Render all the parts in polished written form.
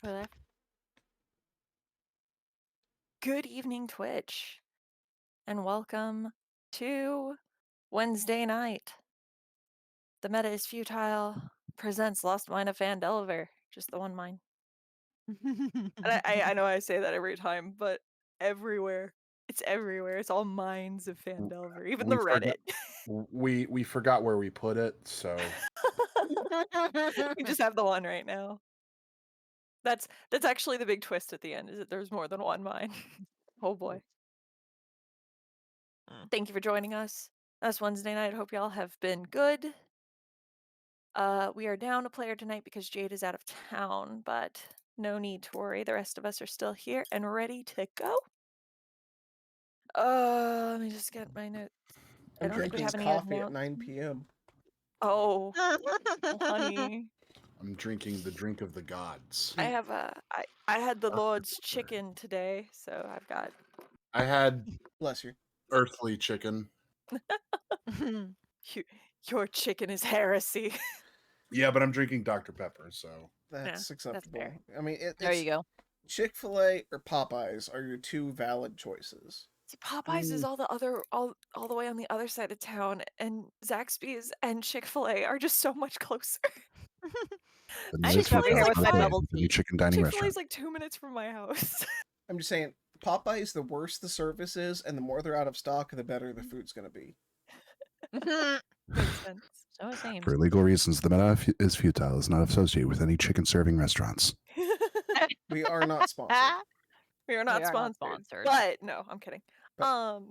Hello. Good evening, Twitch, and welcome to Wednesday night. The Meta Is Futile presents Lost Mine of Phandelver. Just the one mine. And I know I say that every time, but everywhere. It's everywhere. It's all mines of Phandelver, even the Reddit. We forgot where we put it, so We just have the one right now. That's actually the big twist at the end, is that there's more than one mine. Oh boy. Thank you for joining us. That's Wednesday night. Hope y'all have been good. We are down a player tonight because Jade is out of town, but no need to worry. The rest of us are still here and ready to go. Let me just get my notes. I'm drinking coffee at 9 p.m. Oh, honey. I'm drinking the drink of the gods. I have I had the Lord's chicken today, so I've got. I had Bless you. earthly chicken. Your chicken is heresy. Yeah, but I'm drinking Dr. Pepper, so That's acceptable. fair. I mean, There you go. Chick-fil-A or Popeyes are your two valid choices. See, Popeyes is all the way on the other side of town, and Zaxby's and Chick-fil-A are just so much closer. I just over here with my bubble tea. chicken dining Chick-fil-A restaurant. is like 2 minutes from my house. I'm just saying, Popeyes, the worse the service is, and the more they're out of stock, the better the food's going to be. Makes sense. So it seems. For legal reasons, the Meta Is Futile is not associated with any chicken serving restaurants. We are not sponsored. We are not We are not sponsored. sponsored. But no, I'm kidding. But All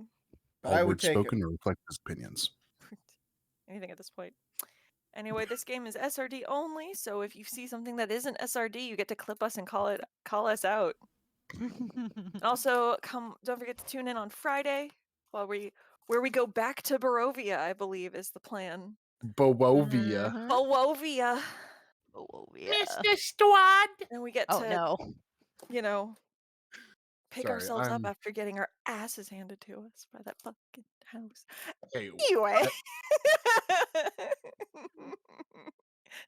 I would words take spoken it. or reflect his opinions. Anything at this point. Anyway, this game is SRD only, so if you see something that isn't SRD, you get to clip us and call us out. Also, don't forget to tune in on Friday where we go back to Barovia, I believe is the plan. Bovovia. Barovia. Oh, yeah. Mr. Steward. And we get Oh to, no. pick Sorry, ourselves up I'm- after getting our asses handed to us by that fucking house. Hey, Anyway.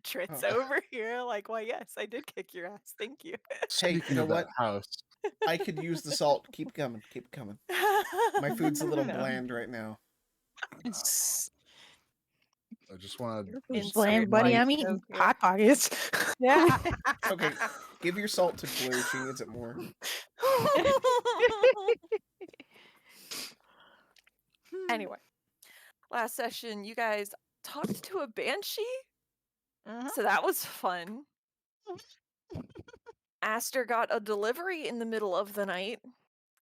Trit's Oh. over here like, why, yes, I did kick your ass. Thank you. speaking you know of that what? house, I could use the salt. Keep coming. Keep coming. My food's a little No. bland right now. I just wanted Insert Bland, buddy. I'm joke eating here. Popeyes. Yeah. Okay, give your salt to Blue. She needs it more. Anyway, last session, you guys talked to a banshee, so that was fun. Aster got a delivery in the middle of the night.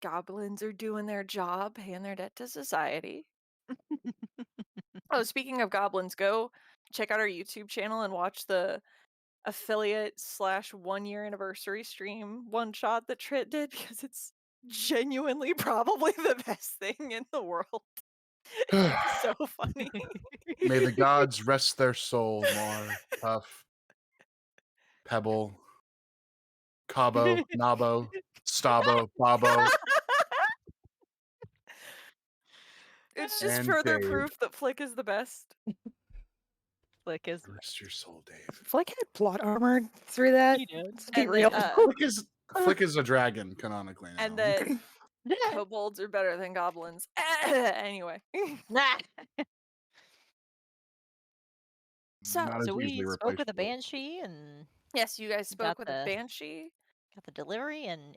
Goblins are doing their job, paying their debt to society. Oh, speaking of goblins, go check out our YouTube channel and watch the affiliate / 1 year anniversary stream one shot that Trit did, because it's genuinely probably the best thing in the world. It's so funny. may the gods rest their soul, Mar, Puff, Pebble, Cabo, Nabo, Stabo, Babo. It's just And further Dave. proof that Flick is the best. Flick is. Rest your soul, Dave. Flick had plot armor through that. He did. Let's be And real. that, Flick is a dragon, canonically now. and that kobolds are better than goblins. Anyway. So Not as So we easily spoke with a replaceable. banshee and yes, you guys spoke Got with a the- banshee. got the delivery, and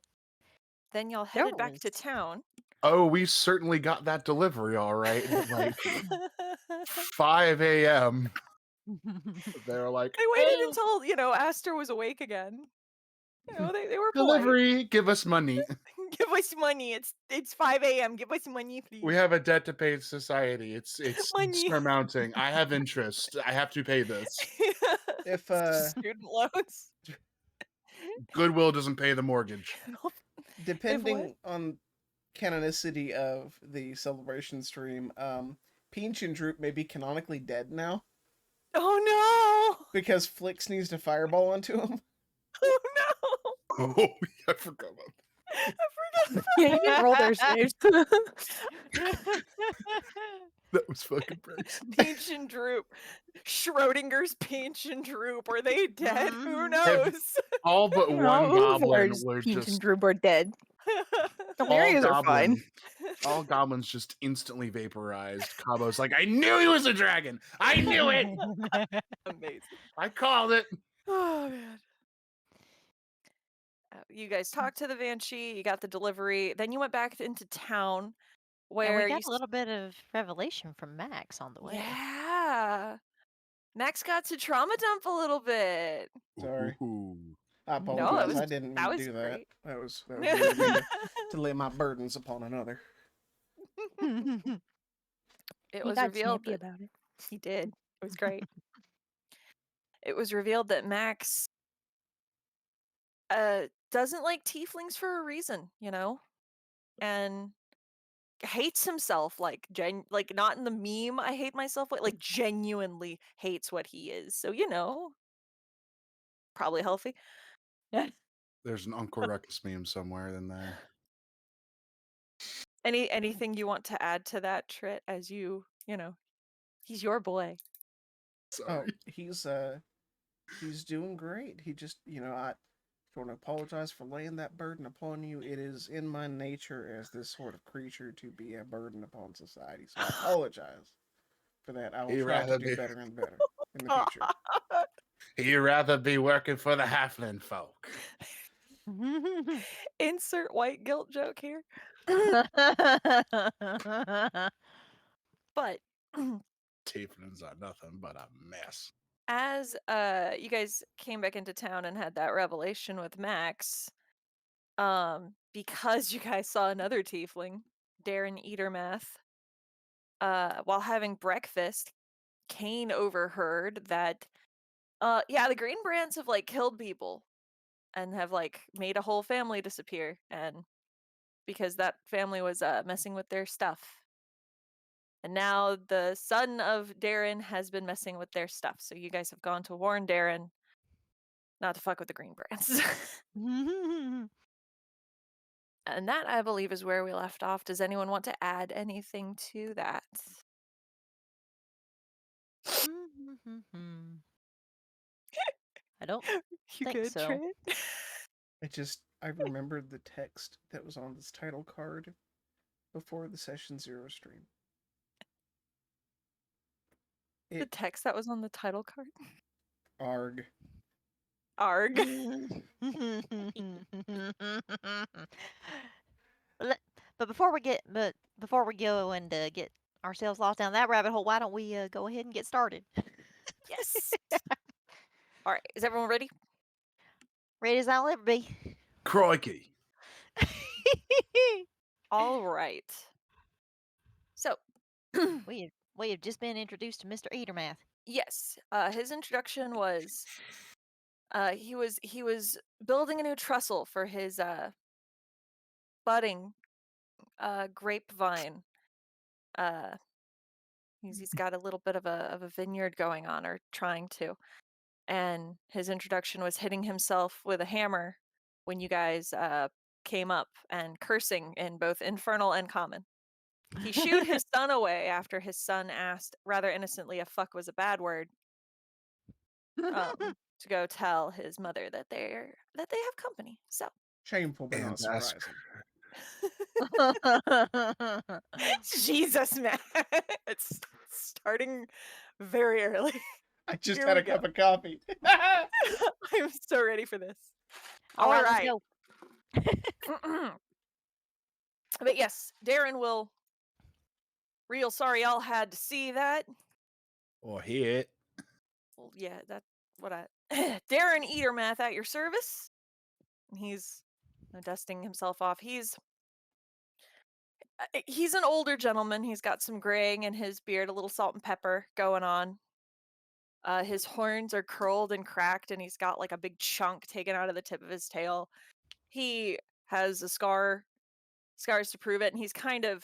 Then y'all headed back to was- town. Oh, we certainly got that delivery all right. At like 5 a.m. They were like, They waited "Oh, until, Aster was awake again. They were polite. delivery, give us money. Give us money. It's 5 a.m. Give us money, please. We have a debt to pay to society. It's Money. surmounting. I have interest. I have to pay this. If Student loans. Goodwill doesn't pay the mortgage. depending on canonicity of the celebration stream, Peach and Droop may be canonically dead now Oh no! because Flick sneezed a fireball onto him. Oh no! Oh, I forgot about I forgot Yeah, you didn't roll their saves. That was fucking crazy. Pinch and Droop. Schrodinger's Pinch and Droop. Are they dead? Who Have- knows? All but one goblin were Peach and just Droop are dead. all Delirious are fine. goblin. All goblins just instantly vaporized. Cabo's like, I knew he was a dragon. I knew it. Amazing. I called it. Oh man. You guys talked to the Banshee, you got the delivery, then you went back into town And where we you got a little bit of revelation from Max on the way. Yeah. Max got to trauma dump a little bit. Sorry. Ooh. I No, apologize. was- I didn't mean that to was do that. great. That was rude of me to lay my burdens upon another. It He was got revealed snappy that about it. he did. It was great. It was revealed that Max doesn't like tieflings for a reason, you know? And hates himself like like not in the meme I hate myself way, like genuinely hates what he is. So, you know, probably healthy. There's an Uncle Ruckus meme somewhere in there. Anything you want to add to that, Trit, as you know, he's your boy. Oh, Sorry. he's doing great. He just, I want to apologize for laying that burden upon you. It is in my nature as this sort of creature to be a burden upon society. So I apologize for that. I will He'd try to rather do be- better and better in the future. He'd rather be working for the halfling folk. Insert white guilt joke here. But Tieflings are nothing but a mess. as you guys came back into town and had that revelation with Max, because you guys saw another tiefling, Darren Eatermath, while having breakfast, Kane overheard that the Green Brands have like killed people and have like made a whole family disappear, and because that family was messing with their stuff. And now the son of Darren has been messing with their stuff. So you guys have gone to warn Darren not to fuck with the Green Brands. And that, I believe, is where we left off. Does anyone want to add anything to that? I don't You think good, so. Trent? I remembered the text that was on this title card before the Session Zero stream. The text that was on the title card? Arg. Arg. But before we go and get ourselves lost down that rabbit hole, why don't we go ahead and get started? Yes. All right. Is everyone ready? Ready as I'll ever be. Crikey. All right. So, we have just been introduced to Mr. Eatermath. yes, his introduction was he was building a new trestle for his budding grapevine. He's got a little bit of a vineyard going on, or trying to. And his introduction was hitting himself with a hammer when you guys came up and cursing in both infernal and common. He shooed his son away after his son asked rather innocently if fuck was a bad word, to go tell his mother that they have company. So Shameful but not And ask surprising. Jesus, man, it's starting very early. I just Here had we a cup go. of coffee. I'm so ready for this. All right, right. let's go. But yes, Darren will. Real sorry y'all had to see that. or hear it. Well, yeah, that's what I. Darren Eatermath at your service. He's dusting himself off. He's an older gentleman. He's got some graying in his beard, a little salt and pepper going on. His horns are curled and cracked, and he's got like a big chunk taken out of the tip of his tail. He has a scars to prove it, and he's kind of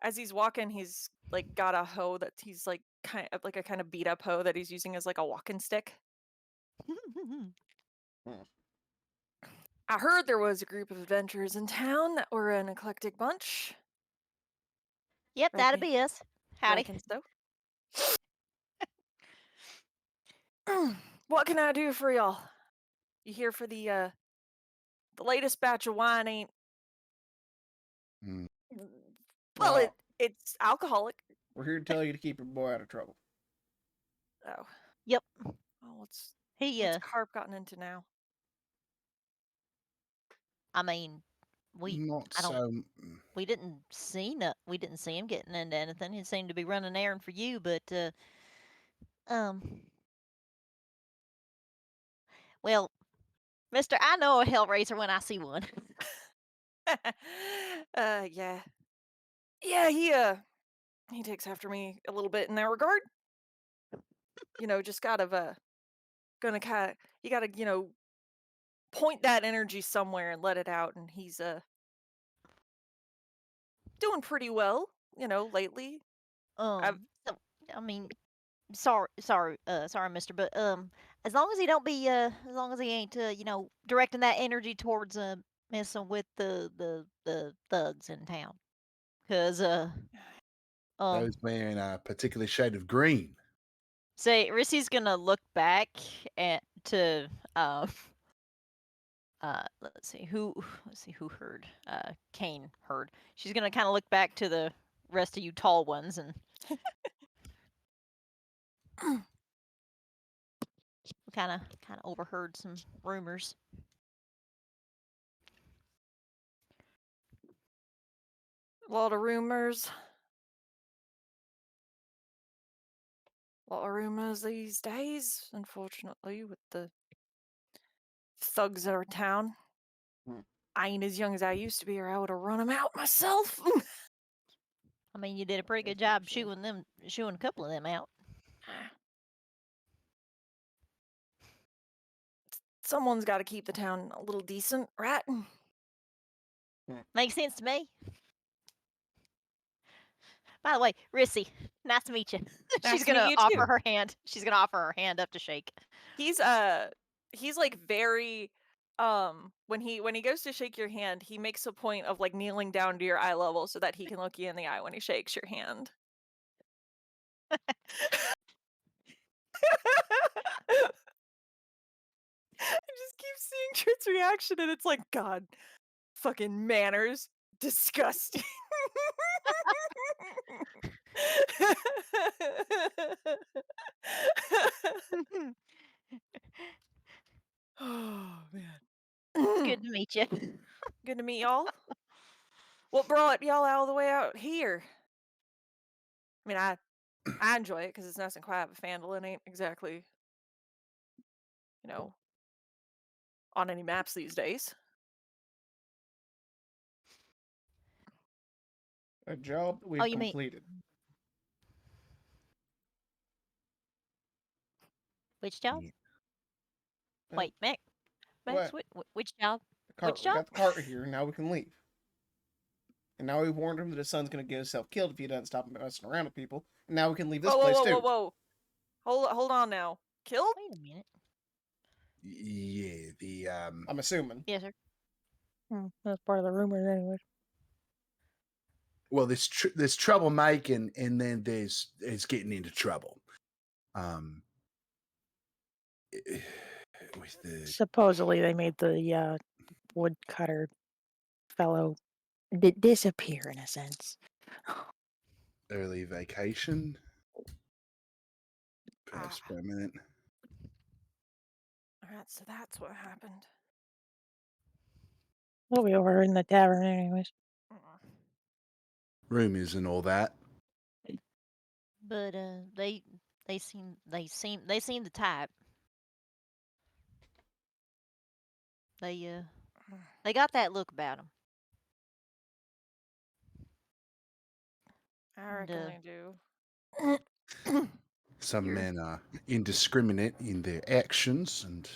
as he's walking, he's like got a hoe that he's like kind of beat up hoe that he's using as like a walking stick. I heard there was a group of adventurers in town that were an eclectic bunch. Yep, that'd Reckon, be us. Howdy. reckon so. What can I do for y'all? You here for the latest batch of wine ain't Mm. well Well, it's alcoholic. we're here to tell you to keep your boy out of trouble. Oh. Yep. Well, what's He Carp gotten into now? I mean, we Not I don't so. we didn't see him getting into anything. He seemed to be running errand for you, but um well, Mister, I know a hellraiser when I see one. Yeah. Yeah, he takes after me a little bit in that regard. Just gonna kind of you gotta, point that energy somewhere and let it out, and he's doing pretty well, lately. I've So I mean, sorry, Mister, but as long as he don't be as long as he ain't directing that energy towards messing with the thugs in town, cause um Those wearing a particular shade of green. say Rissy's gonna look back at to let's see who heard Kane heard. She's gonna kind of look back to the rest of you tall ones and kind of overheard some rumors. a lot of rumors. A lot of rumors these days, unfortunately, with the thugs that are in town. Hmm. I ain't as young as I used to be, or I would have run them out myself. I mean, you did a pretty good Definitely job so. shooing a couple of them out. Someone's got to keep the town a little decent, right? Makes sense to me. By the way, Rissy, nice to meet you. Nice She's to meet gonna you offer too. her hand. She's gonna offer her hand up to shake. He's like very when he goes to shake your hand, he makes a point of like kneeling down to your eye level so that he can look you in the eye when he shakes your hand. I just keep seeing Trit's reaction and it's like, God, fucking manners. Disgusting. Oh man. Good to meet you. Good to meet y'all. What brought y'all all the way out here? I mean, I enjoy it because it's nice and quiet, but Phandelver ain't exactly, you know, on any maps these days. A job that Oh, we've you mean completed. which job? Yeah. Wait, Max, What? which job? The Which cart. We job? got the cart here. Now we can leave. And now we've warned him that his son's going to get himself killed if he doesn't stop messing around with people. And now we can leave this Whoa, whoa, place whoa, too. whoa, whoa! Hold on now. Killed? Wait a minute. Yeah, the I'm assuming. Yes, sir. That's part of the rumors, anyway. well, there's troublemaking, and then there's getting into trouble. With the Supposedly, they made the woodcutter fellow disappear in a sense. early vacation, past Ah, permanent. alright, so that's what happened. We'll be over in the tavern, anyways. Mm. Rumors and all that. But they seem the type. They got that look about them. I And reckon they do. Some You're men are indiscriminate in their actions, and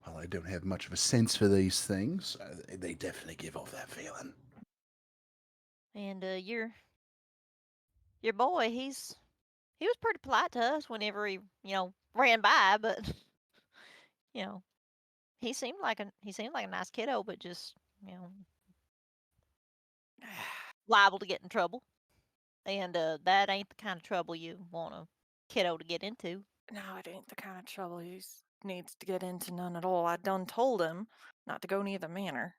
while I don't have much of a sense for these things, they definitely give off that feeling. and your boy, he was pretty polite to us whenever he ran by, but you know he seemed like a nice kiddo, but just you know liable to get in trouble. And that ain't the kind of trouble you want a kiddo to get into. No, it ain't the kind of trouble he needs to get into, none at all. I done told him not to go near the manor.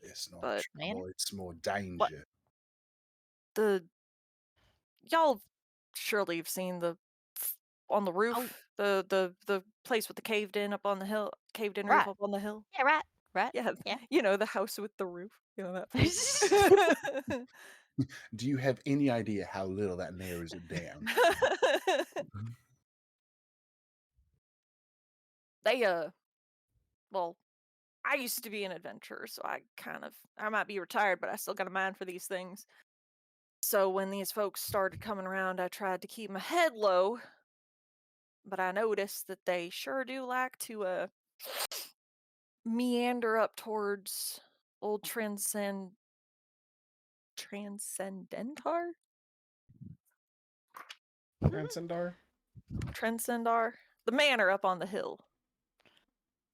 It's not But Manor? trouble, it's more What? danger. the y'all surely have seen on the Oh, roof, the place with the caved in up on the hill, caved in roof right. up on the hill. Yeah, right. Right. Yeah, Yeah. the house with the roof. That place. Do you have any idea how little that narrows it down? They well, I used to be an adventurer, so I might be retired, but I still got a mind for these things. So when these folks started coming around, I tried to keep my head low, but I noticed that they sure do like to meander up towards old Transcendentar? Transcendar? Transcendar? The manor up on the hill.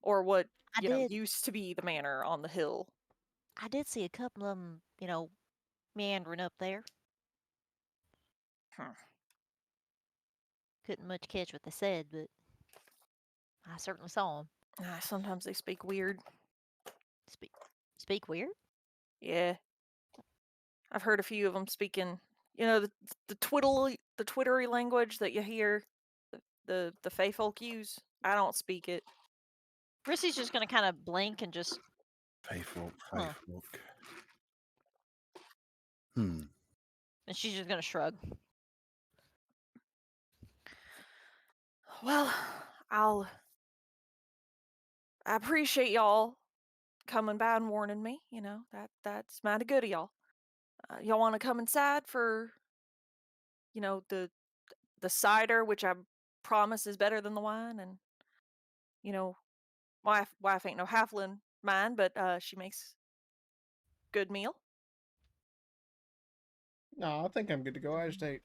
Or what, I did. used to be the manor on the hill. I did see a couple of them, meandering up there. Hmm. Couldn't much catch what they said, but I certainly saw them. Sometimes they speak weird. Speak weird. Yeah. I've heard a few of them speaking, the twittery language that you hear the Fey folk use. I don't speak it. Rissy's just gonna kind of blink and just. Faithful, Huh. faithful. And she's just gonna shrug. Well, I appreciate y'all coming by and warning me. That's mighty good of y'all. Y'all want to come inside for, the cider, which I promise is better than the wine, and wife ain't no halfling mine, but she makes good meal. No, I think I'm good to go. I just ate.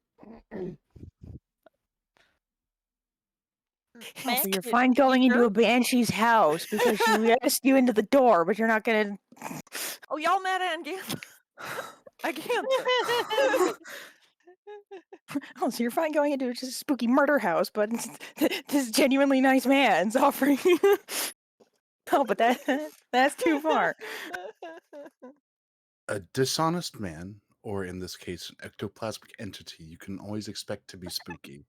Oh, so you're You fine going into sure? a banshee's house because she asked you into the door, but you're not gonna. Oh, y'all met again? Again. Oh, so you're fine going into just a spooky murder house, but this genuinely nice man's offering. Oh, but that's too far. A dishonest man, or in this case, an ectoplasmic entity, you can always expect to be spooky.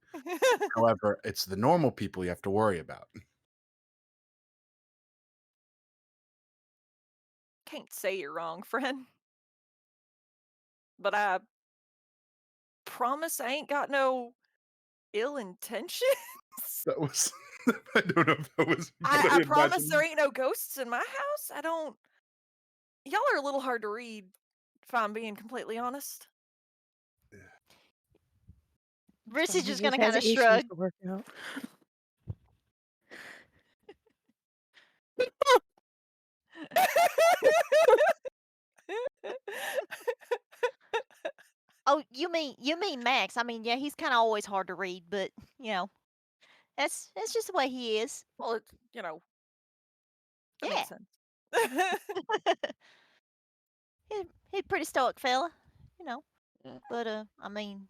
However, it's the normal people you have to worry about. Can't say you're wrong, friend. But I promise I ain't got no ill intentions. That was I don't know if that was what I I promise there imagined. ain't no ghosts in my house. I don't. Y'all are a little hard to read, if I'm being completely honest. Rissy's He just gonna has kind of issues shrug. to work out. Oh, you mean Max? I mean, yeah, he's kind of always hard to read, but that's just the way he is. Well, it's, that Yeah, makes sense. he's a pretty stoic fella, you know. Yeah. But I mean,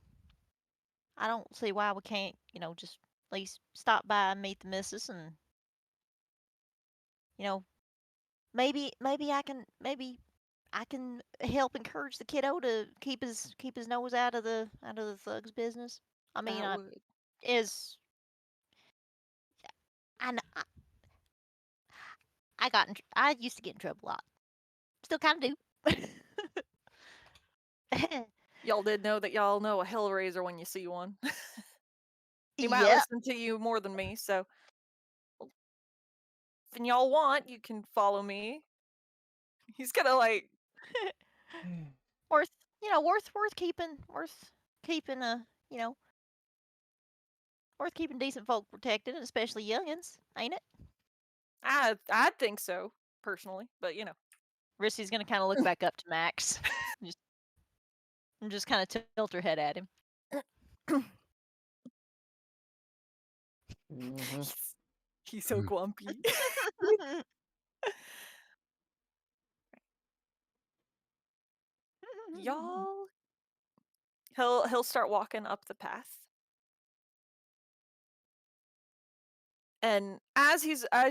I don't see why we can't, just at least stop by and meet the missus, and you know, maybe I can help encourage the kiddo to keep his nose out of the thugs business. I mean, That would. is I kn- I used to get in trouble a lot. Still kind of do. Y'all did know that y'all know a hellraiser when you see one. He might Yeah. listen to you more than me, so if y'all want, you can follow me. He's gonna worth worth keeping worth keeping decent folk protected, especially youngins, ain't it? I think so, personally, but Rissy's gonna kind of look back up to Max, just and just kind of tilt her head at him. Mhm. He's so grumpy. Y'all, he'll start walking up the path. And as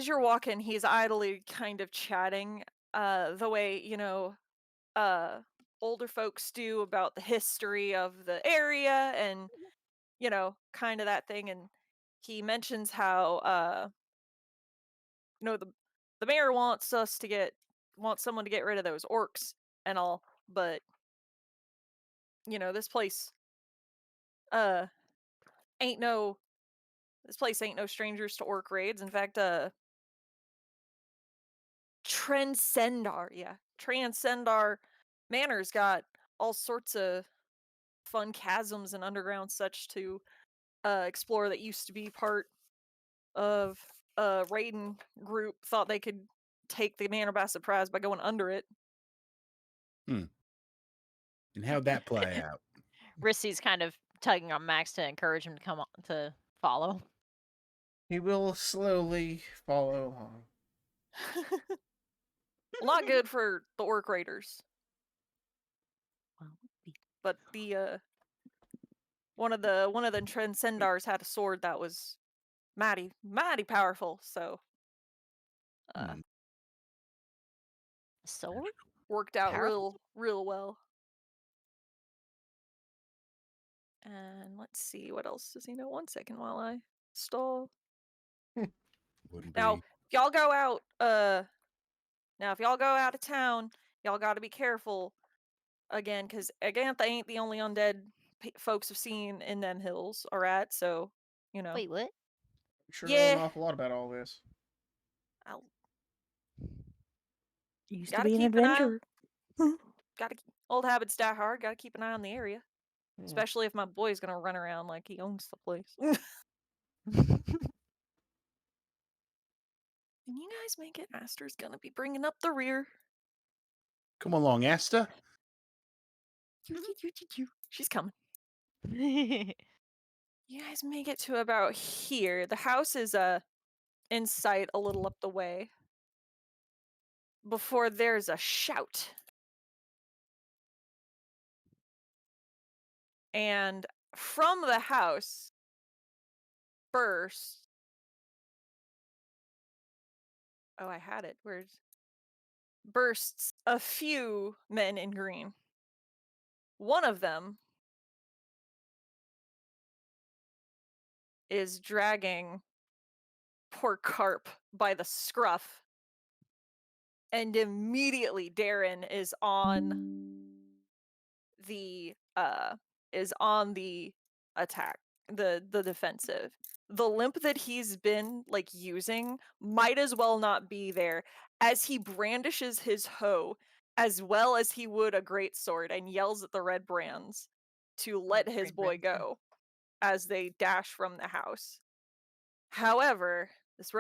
you're walking, he's idly kind of chatting the way, older folks do about the history of the area and, kind of that thing. And he mentions how the mayor wants someone to get rid of those orcs and all, but this place uh ain't no this place ain't no strangers to orc raids. In fact, Transcendar Manor's got all sorts of fun chasms and underground such to explore that used to be part of a raiding group. Thought they could take the manor by surprise by going under it. And how'd that play out? Rissy's kind of tugging on Max to encourage him to come on to follow. He will slowly follow along. Well, not good for the orc raiders. But the one of the Transcendars had a sword that was mighty powerful, so Sword? worked out Powerful? real well. And let's see, what else does he know? 1 second while I stall. Wouldn't Now, be. if y'all go out of town, y'all got to be careful again, because Agantha ain't the only undead folks have seen in them hills, alright? So, Wait, what? Sure know an Yeah. awful lot about all this. I'll Used to gotta be an keep an eye. adventurer. Old habits die hard. Gotta keep an eye on the area, Hmm. especially if my boy's gonna run around like he owns the place. And you guys make it. Aster's gonna be bringing up the rear. Come along, Asta. She's coming. You guys make it to about here. The house is in sight a little up the way. Before there's a shout. And from the house bursts. Oh, I had it. Bursts a few men in green. One of them is dragging poor Carp by the scruff. And immediately Darren is on the attack, the defensive. The limp that he's been using might as well not be there, as he brandishes his hoe as well as he would a great sword and yells at the red brands to let his boy go as they dash from the house. However, this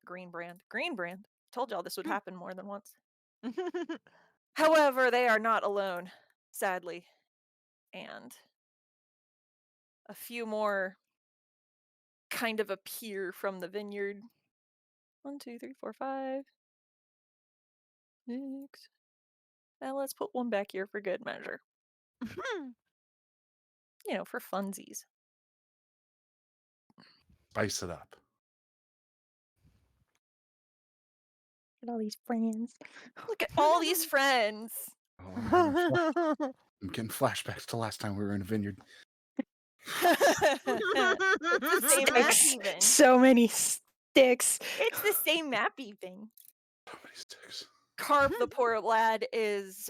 green brand, told y'all this would happen more than once. However, they are not alone, sadly. And a few more kind of appear from the vineyard. 1, 2, 3, 4, 5, 6. Now let's put one back here for good measure. For funsies. Spice it up. Look at all these friends. Look at all these friends. Oh, I'm getting flashbacks to last time we were in a vineyard. It's the same map Sticks. even. So many sticks. It's the same map even. So many sticks. Carp, the poor lad, is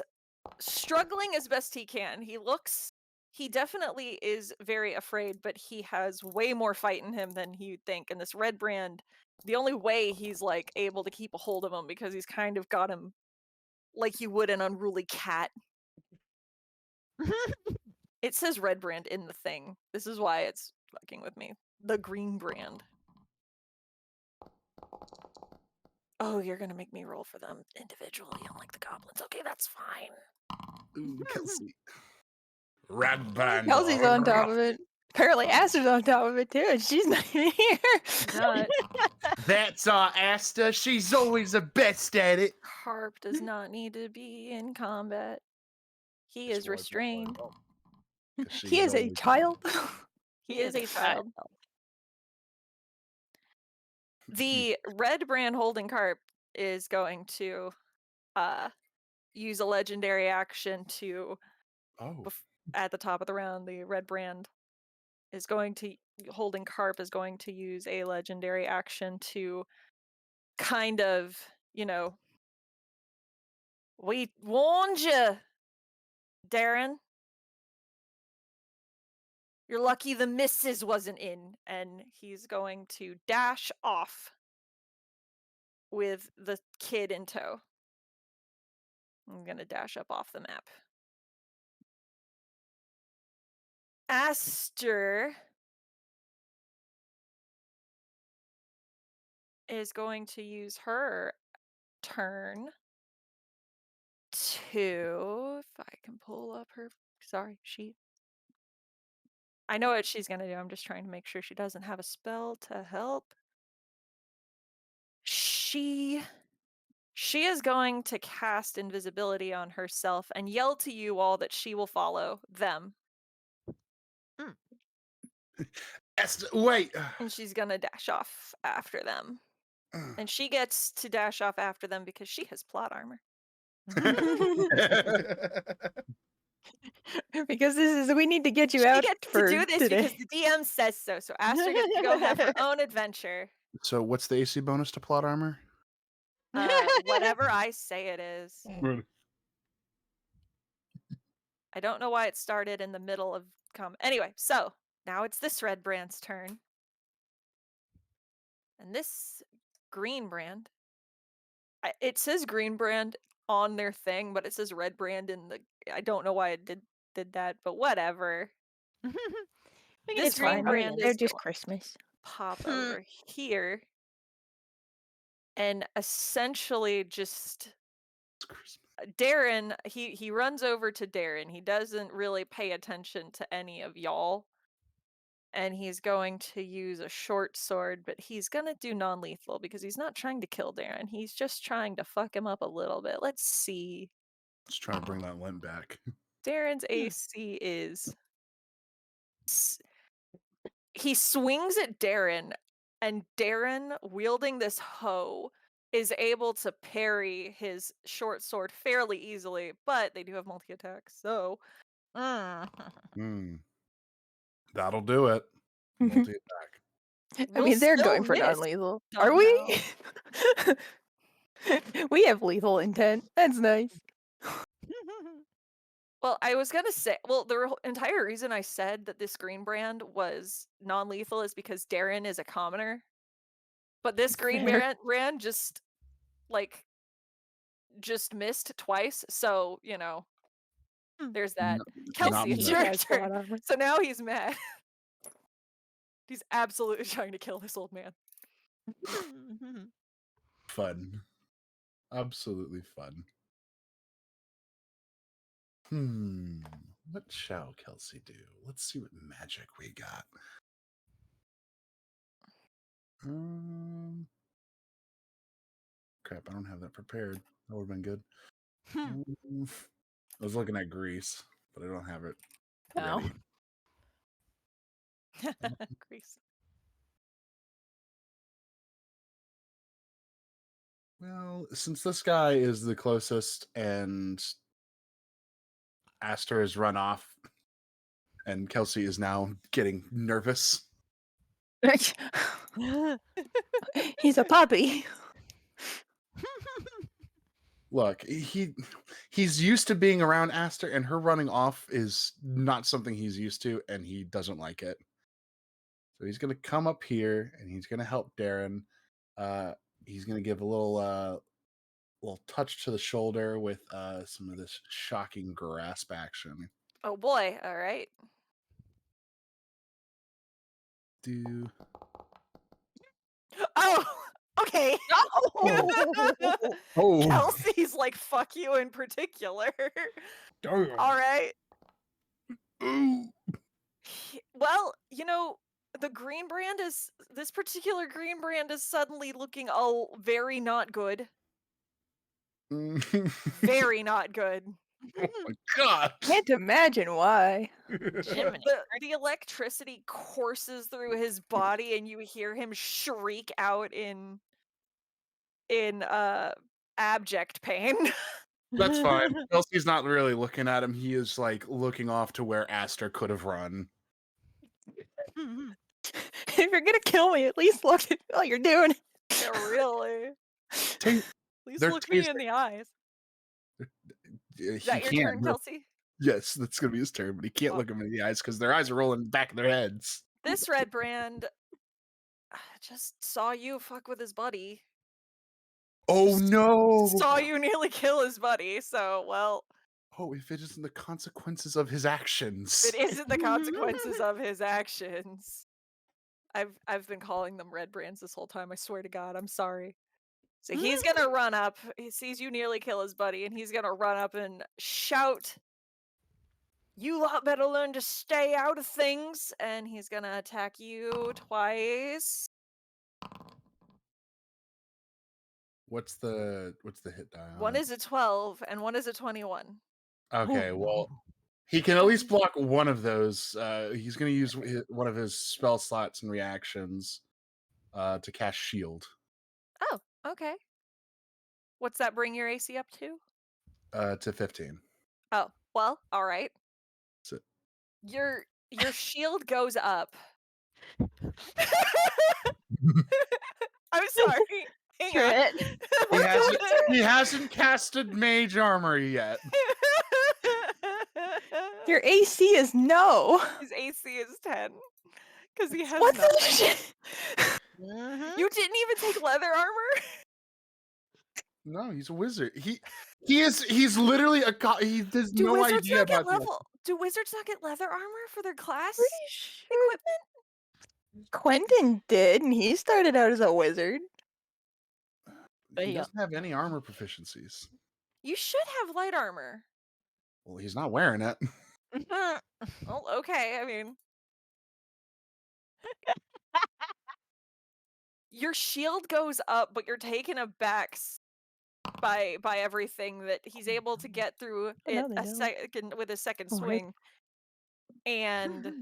struggling as best he can. He definitely is very afraid, but he has way more fight in him than you'd think. And this red brand, the only way he's able to keep a hold of him, because he's kind of got him like you would an unruly cat. It says red brand in the thing. This is why it's fucking with me. The green brand. Oh, you're gonna make me roll for them individually, unlike the goblins. Okay, that's fine. Ooh, Kelsey. Red band. Kelsey's on top of it. Apparently, Aster's on top of it too, and she's not even here. Not. That's our Asta. She's always the best at it. Harp does not need to be in combat. He That's is why I don't play restrained. well, 'cause He she's is a always- child. He is a child. The red brand holding Carp is going to use a legendary action to Oh, at the top of the round. The red brand is going to holding Carp is going to use a legendary action to kind of, we warned you, Darren. You're lucky the missus wasn't in, and he's going to dash off with the kid in tow. I'm gonna dash up off the map. Aster is going to use her turn to, if I can pull up her, sheet. I know what she's gonna do. I'm just trying to make sure she doesn't have a spell to help. She is going to cast invisibility on herself and yell to you all that she will follow them. Asta, wait. And she's gonna dash off after them. And she gets to dash off after them because she has plot armor. Because we need to get you She out gets for to do this today. because the DM says so. So Aster gets to go have her own adventure. So what's the AC bonus to plot armor? Whatever I say it is. I don't know why it started in the middle of Anyway, so now it's this red brand's turn. And this green brand, it says green brand on their thing, but it says red brand in the. I don't know why it did that, but whatever. This It's green fine. brand They're is just going Christmas. pop over here and essentially just It's Christmas. Darren, he runs over to Darren. He doesn't really pay attention to any of y'all. And he's going to use a short sword, but he's going to do non-lethal because he's not trying to kill Darren. He's just trying to fuck him up a little bit. Let's see. Just trying to bring that limp back. Darren's AC is... He swings at Darren, and Darren, wielding this hoe, is able to parry his short sword fairly easily, but they do have multi-attacks, so... That'll do it. Multi-attack. I mean, they're going for miss non-lethal. Are we? We have lethal intent. That's nice. Well, I was gonna say, the entire reason I said that this green brand was non-lethal is because Darren is a commoner. But this green Fair. brand just missed twice, so, there's that. Kelsey, it's He your has turn. plot armor. So now he's mad. He's absolutely trying to kill this old man. Fun. Absolutely fun. What shall Kelsey do? Let's see what magic we got. Crap, I don't have that prepared. That would have been good. I was looking at Grease, but I don't have it No. ready. Grease. Well, since this guy is the closest and Aster has run off and Kelsey is now getting nervous. He's a puppy. Look, he's used to being around Aster, and her running off is not something he's used to, and he doesn't like it. So he's gonna come up here and he's gonna help Darren. He's gonna give a little touch to the shoulder with some of this shocking grasp action. Oh boy, all right. Do Oh, okay. oh Kelsey's like, fuck you in particular. All right. Well, the green brand is this particular green brand is suddenly looking very not good. Very not good. Oh my god! Can't imagine why. Jiminy The electricity courses through his body, and you hear him shriek out in abject pain. That's fine. Kelsey's not really looking at him. He is like looking off to where Aster could have run. If you're gonna kill me, at least look at what you're doing. Yeah, really. Ta- At least They're look me in tasering. the eyes. He Is that your can't. turn, Kelsey? Yes, that's gonna be his turn, but he can't Oh. look him in the eyes because their eyes are rolling back of their heads. This red brand just saw you fuck with his buddy. Oh no! Saw you nearly kill his buddy, so, well, Oh, if it isn't the consequences of his actions. it isn't the consequences of his actions. I've been calling them red brands this whole time, I swear to God, I'm sorry. So he's gonna run up, he sees you nearly kill his buddy, and he's gonna run up and shout, "You lot better learn to stay out of things," and he's gonna attack you twice. What's the hit die on One it? is a 12, and one is a 21. Okay, well, he can at least block one of those. He's going to use one of his spell slots and reactions to cast Shield Oh, okay. What's that bring your AC up to? to 15. Oh, well, all right. So, Your shield goes up. I'm sorry. Hang on. he hasn't casted Mage Armor yet. Your AC is no. His AC is 10 because he has What the nothing. shit? You didn't even take leather armor? No, he's a wizard. He's literally he has Do no wizards idea not get about that. level? Do wizards not get leather armor for their class Pretty sure equipment? Quentin did, and he started out as a wizard. He Yeah. doesn't have any armor proficiencies. You should have light armor. Well, he's not wearing it. Well, okay. I mean, your shield goes up, but you're taken aback by everything that he's able to get through it No, they a don't. second with his second Oh, right. swing, and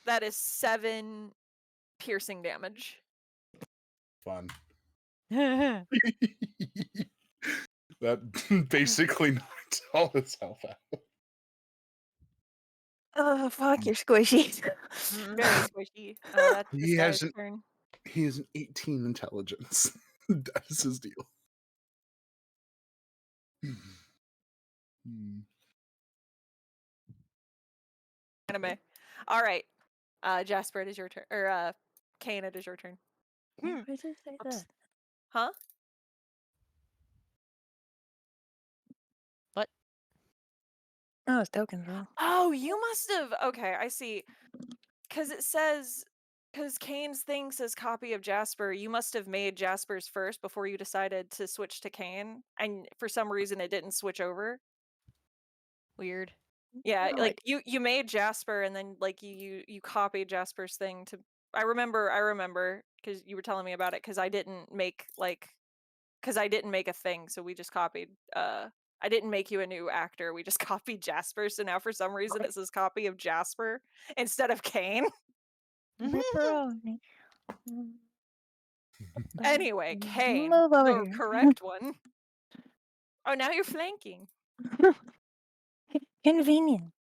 that is 7 piercing damage. Fun. That basically knocked all his health out. Oh, fuck, you're squishy. Very squishy. That's He this guy's hasn't- turn. He has an 18 intelligence. That is his deal. Anime. All right. Jasper, it is your turn. Or Kane, it is your turn. Why does it say Oops. that? Huh? Oh, it's tokens wrong. Oh, you must have. Okay, I see. Because it says, because Kane's thing says copy of Jasper. You must have made Jasper's first before you decided to switch to Kane, and for some reason it didn't switch over. Weird. Yeah, Oh, like you made Jasper, and then like you copied Jasper's thing to. I remember because you were telling me about it. Because I didn't make a thing, so we just copied. I didn't make you a new actor. We just copied Jasper. So now for some reason it says copy of Jasper instead of Kane. Pepperoni. Anyway, Kane, Move over the here. correct one. Oh, now you're flanking. Convenient.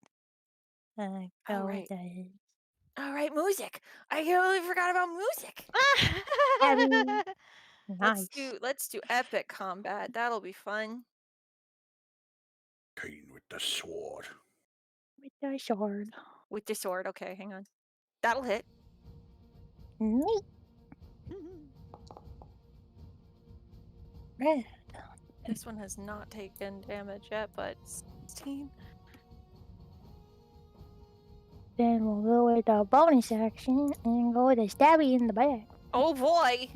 All right, music. I totally forgot about music. Nice. Let's do epic combat. That'll be fun. Kane with the sword. With the sword. With the sword. Okay, hang on. That'll hit. Neat. Red. This one has not taken damage yet, but 16. Then we'll go with the bonus action and go with a stabby in the back. Oh boy!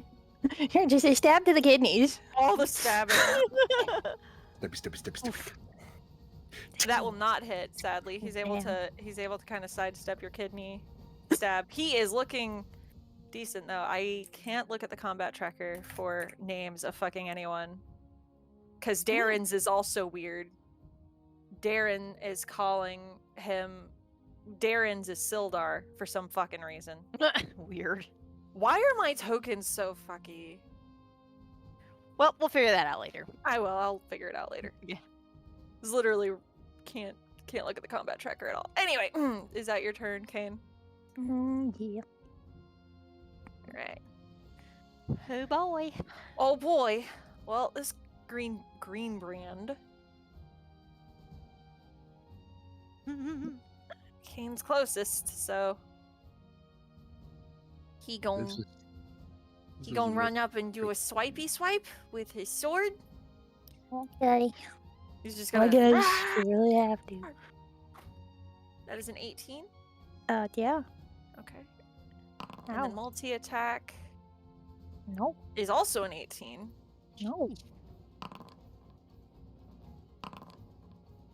Here, just a stab to the kidneys. All the stabbing. Stabby. That will not hit, sadly. He's able Damn. to kind of sidestep your kidney. stab. He is looking decent though. I can't look at the combat tracker for names of fucking anyone. Because Darren's is also weird. Darren is calling him. Darren's is Sildar for some fucking reason. Weird. Why are my tokens so fucky? Well, we'll figure that out later. I will. I'll figure it out later. Yeah. It's literally can't look at the combat tracker at all. Anyway, is that your turn, Kane? Yeah. All right. Oh boy. Oh boy. Well, this green brand. Kane's closest, so he gon' This is- he this gonna is run up and do a swipey swipe with his sword. Okay. He's just I gonna. guess you really have to. That is an 18. Yeah. Okay. And Ow. then multi attack No. is also an 18. No.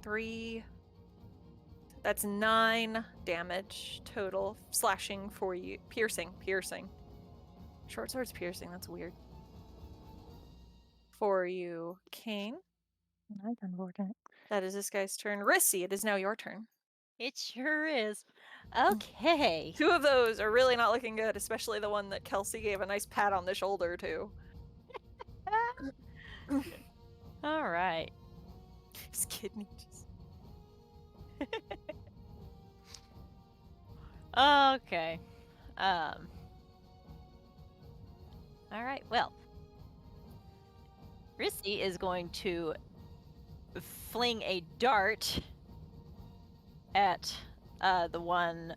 3. That's 9 damage total. Slashing for you. Piercing. Short sword's piercing. That's weird. For you, Kane. That's unfortunate. That is this guy's turn. Rissy, it is now your turn. It sure is. Okay. 2 of those are really not looking good, especially the one that Kelsey gave a nice pat on the shoulder to. All right. His kidney just. Okay. All right. Well, Rissy is going to fling a dart at the one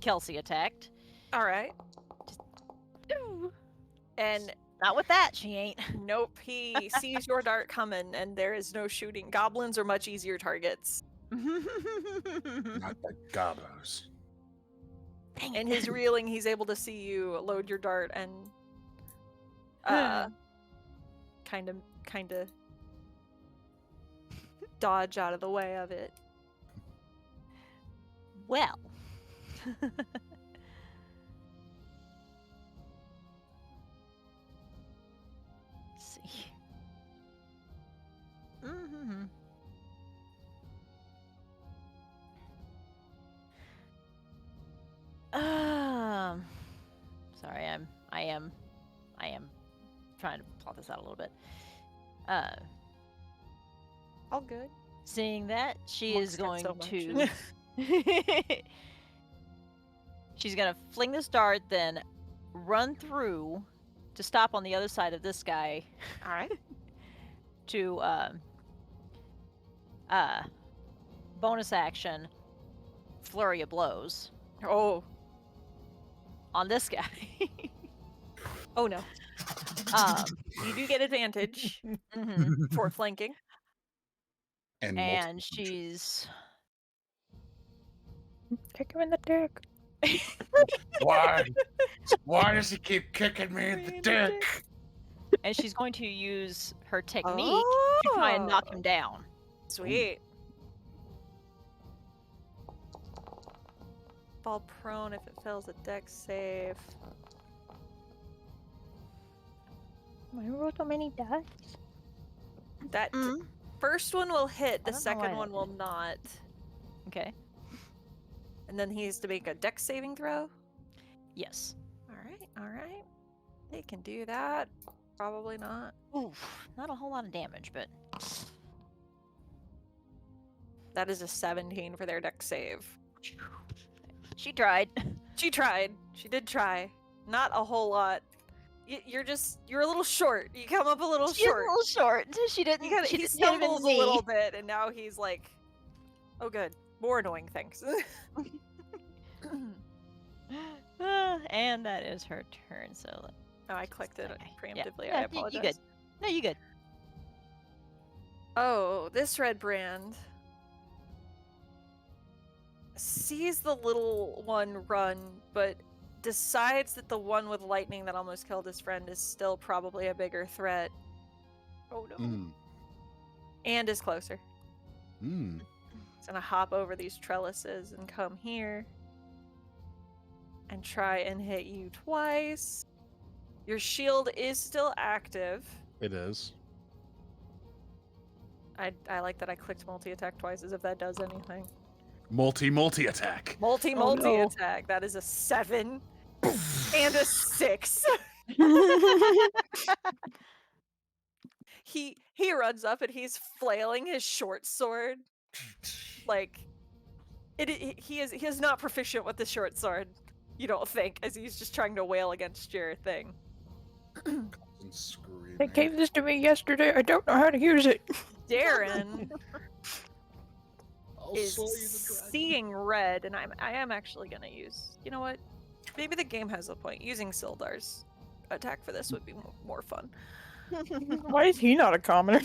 Kelsey attacked. All right. And Not with that, she ain't. nope, he sees your dart coming, and there is no shooting. Goblins are much easier targets. not the gobos. Dang In it. his reeling, he's able to see you load your dart and kind of dodge out of the way of it. Well. Let's see. Mm-hmm. Sorry, I am trying to plot this out a little bit. All good. Seeing that, she Monks is get going so much. to. She's gonna fling this dart, then run through to stop on the other side of this guy All right. to bonus action flurry of blows Oh. on this guy. Oh no. You do get advantage Mhm. for flanking. And multiple And punches. she's Kick him in the dick. Why? Why does he keep kicking me in the dick? going to use her technique to try and knock him down. Sweet. Fall prone if it fails a dex save. Why roll so many dice? That Mm. first one will hit, the I don't know why second that one will did. not. Okay. And then he has to make a dex saving throw. Yes. All right. They can do that. Probably not. Oof. Not a whole lot of damage, but That is a 17 for their dex save. she tried. She tried. She did try. Not a whole lot. You're a little short. You come up a little She's short. a little short. She didn't. He She didn't hit him in stumbles the a knee. little bit, and now he's like, "Oh, good, more annoying things." And that is her turn. So Oh, I clicked it okay. preemptively. Yeah, I you apologize. good. No, you good. Oh, this red brand sees the little one run, but decides that the one with lightning that almost killed his friend is still probably a bigger threat. Oh no. Mm. And is closer. Mm. He's gonna hop over these trellises and come here. and try and hit you twice. Your shield is still active. It is. I like that I clicked multi-attack twice, as if that does anything. Multi attack. Multi Oh, no. attack. That is a 7 and a 6. He runs up and he's flailing his short sword. Like he is not proficient with the short sword, you don't think, as he's just trying to wail against your thing. And They screaming. gave this to me yesterday. I don't know how to use it. Darren I'll is slay the dragon. seeing red, and I am actually gonna use. You know what? Maybe the game has a point. Using Sildar's attack for this would be more fun. Why is he not a commoner?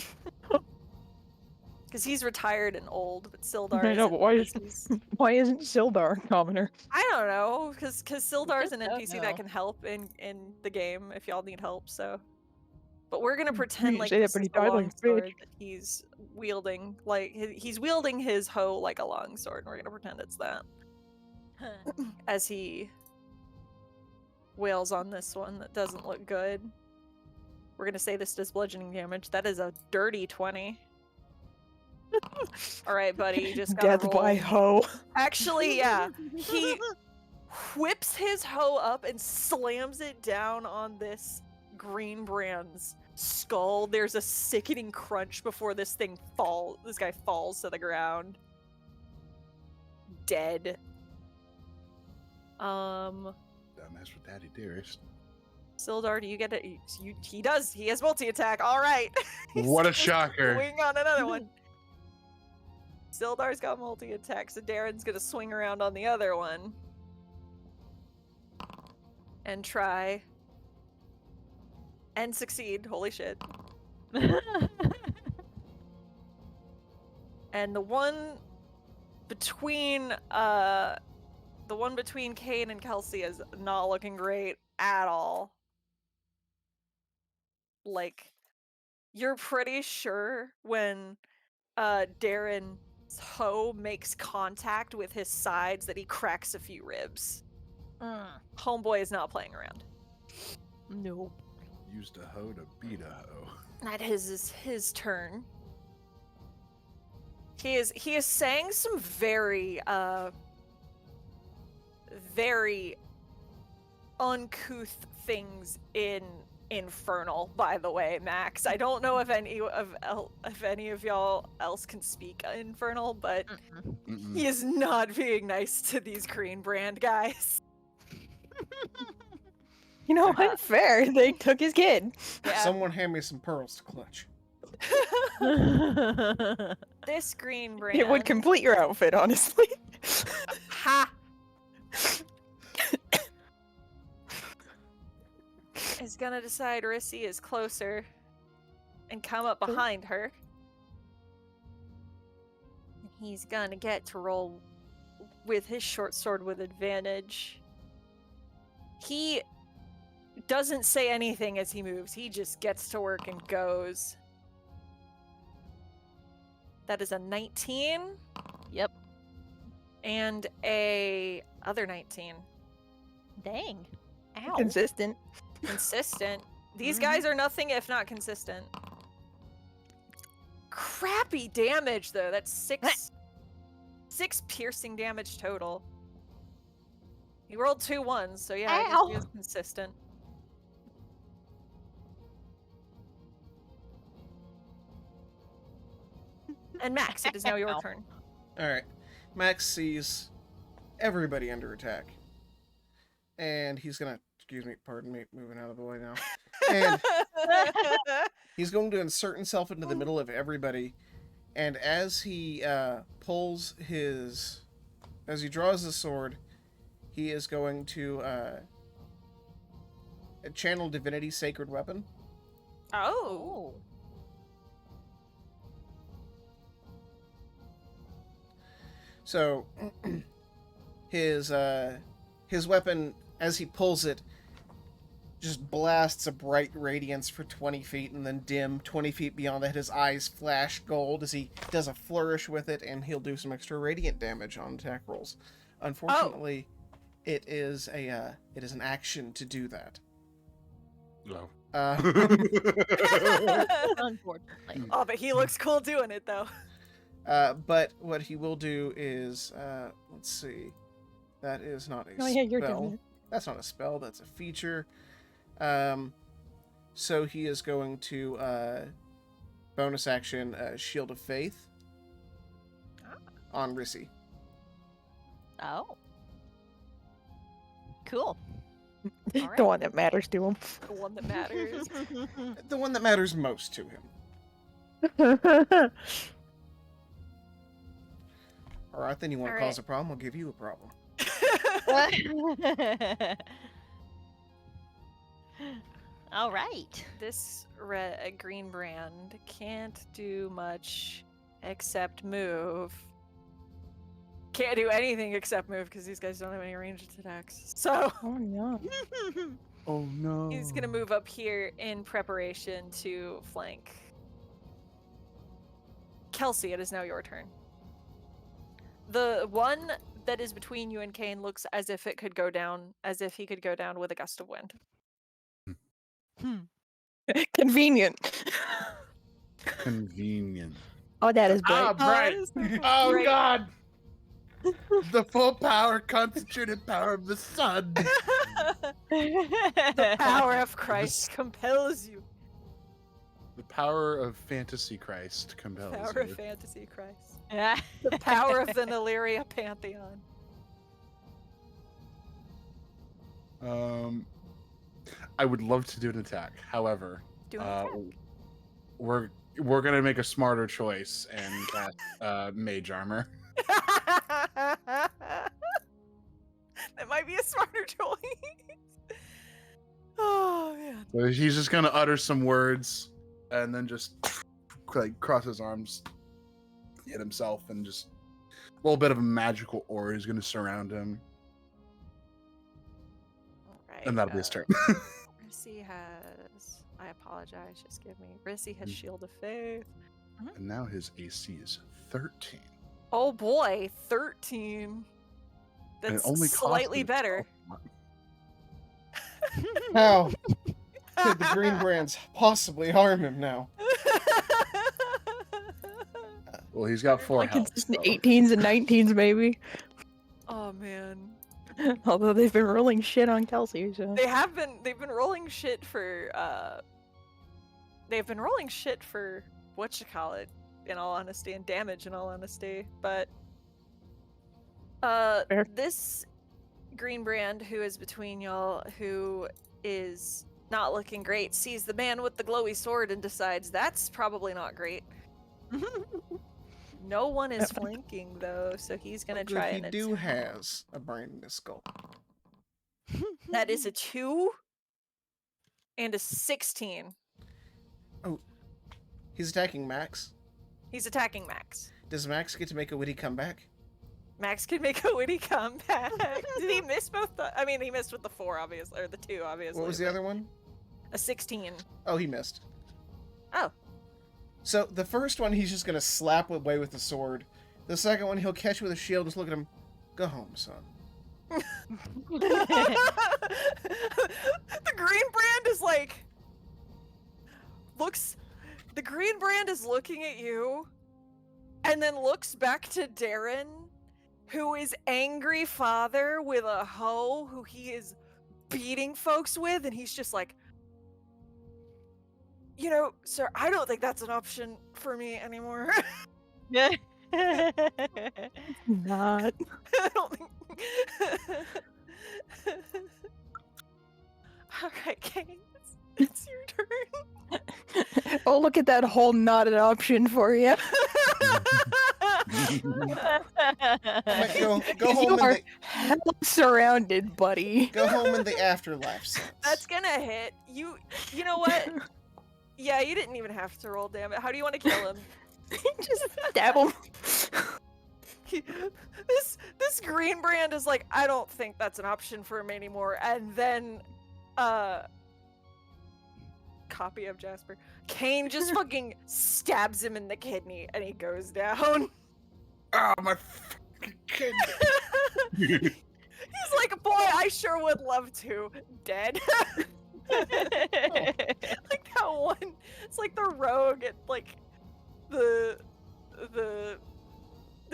Because he's retired and old, but Sildar I know, isn't, but why because why isn't Sildar a commoner? I don't know, because Sildar is an don't NPC know. that can help in the game if y'all need help. So, but we're gonna pretend didn't like say that, this but is he the died like a longsword bitch. that he's wielding. Like he's wielding his hoe like a longsword, and we're gonna pretend it's that as he wails on this one that doesn't look good. We're gonna say this does bludgeoning damage. That is a dirty 20. All right, buddy, you just gotta Death by roll. hoe. Actually, yeah. He whips his hoe up and slams it down on this green brand's skull. There's a sickening crunch before this guy falls to the ground. Dead. Don't mess with Daddy Dearest. Sildar, do you get it? He does. He has multi-attack. All right. He's What a just shocker. Swing on another one. Sildar's got multi-attack, so Darren's gonna swing around on the other one. And try. And succeed. Holy shit. And the one between Kane and Kelsey is not looking great at all. Like, you're pretty sure when Darren's hoe makes contact with his sides that he cracks a few ribs. Homeboy is not playing around. No. Used a hoe to beat a hoe. That is his turn. He is saying some very very uncouth things in Infernal, by the way, Max. I don't know if any of y'all else can speak Infernal, but he is not being nice to these Green Brand guys. You know, unfair. They took his kid. Yeah. Someone hand me some pearls to clutch. This Green Brand. It would complete your outfit, honestly. Ha! Is gonna decide Rissy is closer and come up behind her. He's gonna get to roll with his short sword with advantage. He doesn't say anything as he moves. He just gets to work and goes. That is a 19. Yep. And a other 19. Dang. Ow. Consistent. Consistent. These guys are nothing if not consistent. Crappy damage though. That's 6 piercing damage total. He rolled 2 ones, so yeah, I guess he is consistent. And Max, it is now your turn. Alright. Max sees everybody under attack. And he's gonna, excuse me, pardon me, moving out of the way now. And he's going to insert himself into the middle of everybody. And as he draws his sword, he is going to channel Divinity Sacred Weapon. Oh. So his weapon, as he pulls it, just blasts a bright radiance for 20 feet and then dim 20 feet beyond that. His eyes flash gold as he does a flourish with it, and he'll do some extra radiant damage on attack rolls. Unfortunately, It is an action to do that. No. Unfortunately. Oh, but he looks cool doing it though. But what he will do is, let's see, that is not a Oh yeah, you're spell. doing it. That's not a spell. That's a feature. So he is going to bonus action Shield of Faith on Rissy. Oh. Cool. All right. The one that matters to him. The one that matters. The one that matters most to him. All right, then you want to All cause a problem? I'll give you a problem. All right. This green brand can't do much except move. Can't do anything except move because these guys don't have any ranged attacks. So Oh no. Oh no. he's gonna move up here in preparation to flank. Kelsey, it is now your turn. The one that is between you and Kane looks as if it could go down, as if he could go down with a gust of wind. Convenient. Convenient. Oh, that is bright. Ah, bright. Oh Great. God. The full power, concentrated power of the sun. The power of Christ compels you. The power of fantasy Christ compels Power you. of fantasy Christ. The power of the Nyleria Pantheon. I would love to do an attack. However, Do an attack. we're gonna make a smarter choice and cast mage armor. That might be a smarter choice. Oh man. So he's just gonna utter some words and then just like cross his arms, hit himself, and just a little bit of a magical aura is gonna surround him, Alright, and that'll be his turn. Rissy has. I apologize. Just give me. Rissy has Shield of Faith. And now his AC is 13. Oh boy, 13. And That's it only slightly costed better. 12. How could the Green Brands possibly harm him now? Well, he's got 4 Like health. consistent so- 18s and 19s maybe. Oh man. Although they've been rolling shit on Kelsey, so. They've been rolling shit for they've been rolling shit for whatchamacallit, in all honesty, and damage in all honesty, but Fair. this green brand who is between y'all, who is not looking great, sees the man with the glowy sword and decides that's probably not great. No one is flanking though, so he's gonna Good, try he and do attack. has a brain in his skull. That is a 2 and a 16. He's attacking Max. He's attacking Max. Does Max get to make a witty comeback? Max can make a witty comeback. Did he miss both? I mean, he missed with the 4, obviously, or the 2, obviously. What was the but other one? A 16. Oh, he missed. Oh. So the first one, he's just gonna slap away with the sword. The second one, he'll catch with a shield. Just look at him. Go home, son. The green brand is like the green brand is looking at you and then looks back to Darren, who is angry father with a hoe who he is beating folks with, and he's just like, you know, sir, I don't think that's an option for me anymore. Not. I don't think. Alright, Kane, it's your turn. Oh, look at that whole knotted option for you. Like, go home You in are the hell surrounded, buddy. go home in the afterlife sense. That's gonna hit. You know what? Yeah, you didn't even have to roll, damn it. How do you want to kill him? Just stab him. This green brand is like, I don't think that's an option for him anymore. And then, copy of Jasper. Kane just fucking stabs him in the kidney, and he goes down. Oh, my fucking kid. He's like, boy, I sure would love to. Dead. Like that one. It's like the rogue at like the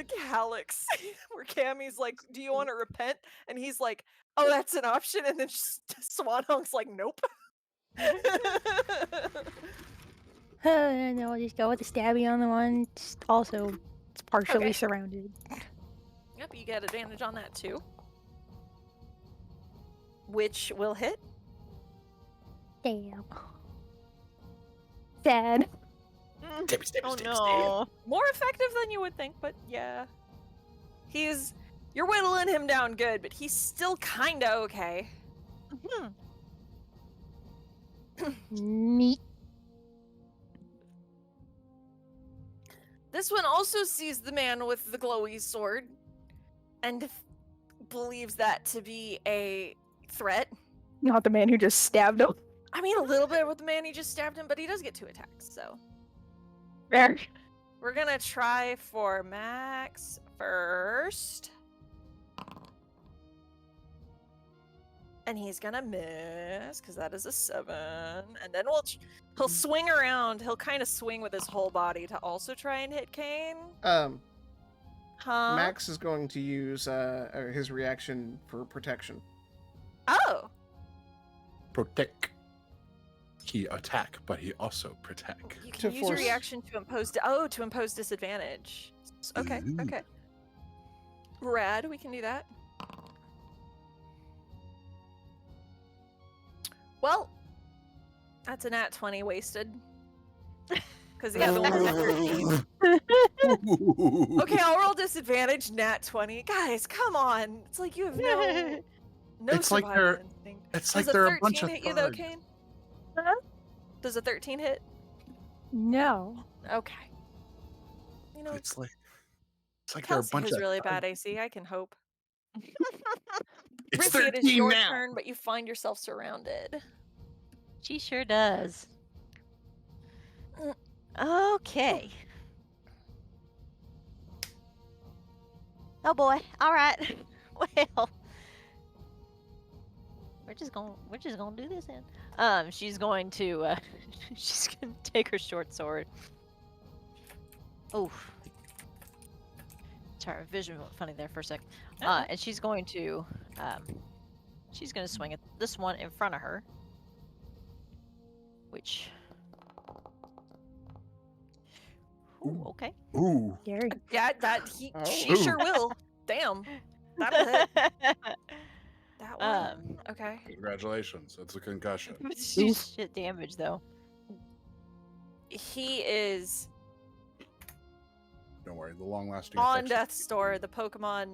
Calyx where Cammy's like, do you want to repent? And he's like, oh, that's an option. And then Swanhong's like, nope. No, I'll just go with the stabby on the one. It's partially Okay. surrounded. Yep, you get advantage on that too. Which will hit. Damn. Sad. Oh no. More effective than you would think, but yeah. You're whittling him down good, but he's still kinda okay. Neat. This one also sees the man with the glowy sword and believes that to be a threat. Not the man who just stabbed him. I mean, a little bit with the man he just stabbed him, but he does get 2 attacks, so. There. We're gonna try for Max first. And he's gonna miss, because that is a 7. And then he'll swing around. He'll kind of swing with his whole body to also try and hit Kane. Huh? Max is going to use his reaction for protection. Oh! Protect. He attack, but he also protect. You To can use your force- reaction to impose... to impose disadvantage. Okay, Ooh. okay. Rad, we can do that. Well, that's a nat 20 wasted. Because the other one was a 13. Okay, I'll roll disadvantage, nat 20. Guys, come on. It's like you have no It's like survival they're- instinct. It's Does like they're a 13 bunch of hit you though, thugs. Kane? Huh? Does a 13 hit? No. Okay. You know, It's like they're a Kelsey bunch has of really thugs. bad AC. I can hope. It's Rissy, it is 13 your now. turn, but you find yourself surrounded. She sure does. Okay. Oh boy. All right. Well, we're just gonna do this then. She's going to she's gonna take her short sword. Oof. Sorry, vision went funny there for a second. And she's going to swing at this one in front of her, which. Ooh, okay. Ooh. Scary. Yeah, Oh. she sure will. Damn. That'll hit. That one. Okay. Congratulations. It's a concussion. She's shit damage though. He is Don't worry. The long lasting on death's door. The Pokemon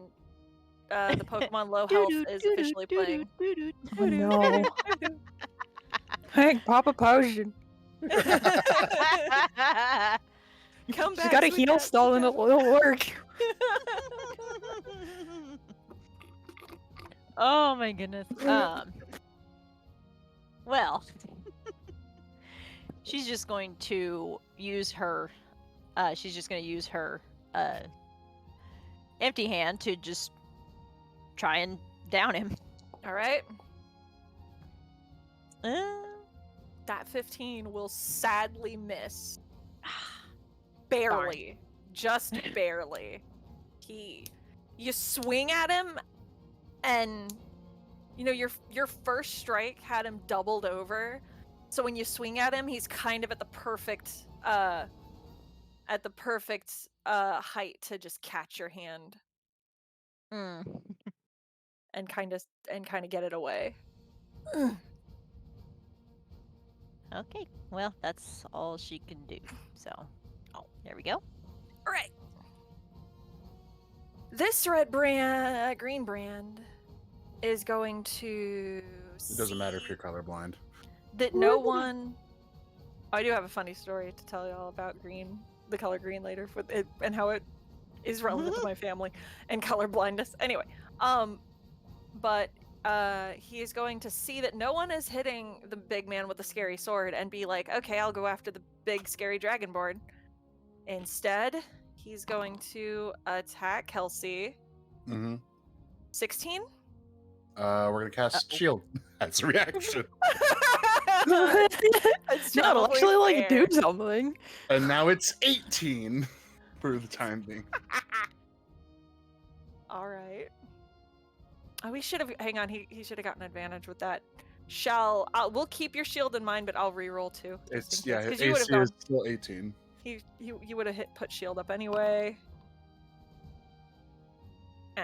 low health is officially playing. Oh no. Hey, pop a potion. Come back. She's got a sweet heal cat, stall sweet and cat. it'll work. Oh my goodness. Well, she's just going to use her. She's just going to use her empty hand to just try and down him. All right. Uh, That 15 will sadly miss. Barely. Just barely. You swing at him and your first strike had him doubled over. So when you swing at him, he's kind of at the perfect height to just catch your hand mm. and kind of get it away. Okay. Well, that's all she can do. So, there we go. All right. This green brand is going to. It doesn't matter if see you're colorblind. that no one. I do have a funny story to tell y'all about green, the color green later, with it and how it is relevant to my family and color blindness. Anyway, but he is going to see that no one is hitting the big man with the scary sword and be like, okay, I'll go after the big scary dragonborn. Instead, he's going to attack Kelsey. Mm-hmm. 16? We're gonna cast shield. That's a reaction. It's No, it'll probably actually like do fair. something. And now it's 18 for the time being. All right. Oh, we should have. Hang on. He should have gotten advantage with that. We'll keep your shield in mind, but I'll reroll too. It's because you would have AC is gone. still 18. You would have put shield up anyway.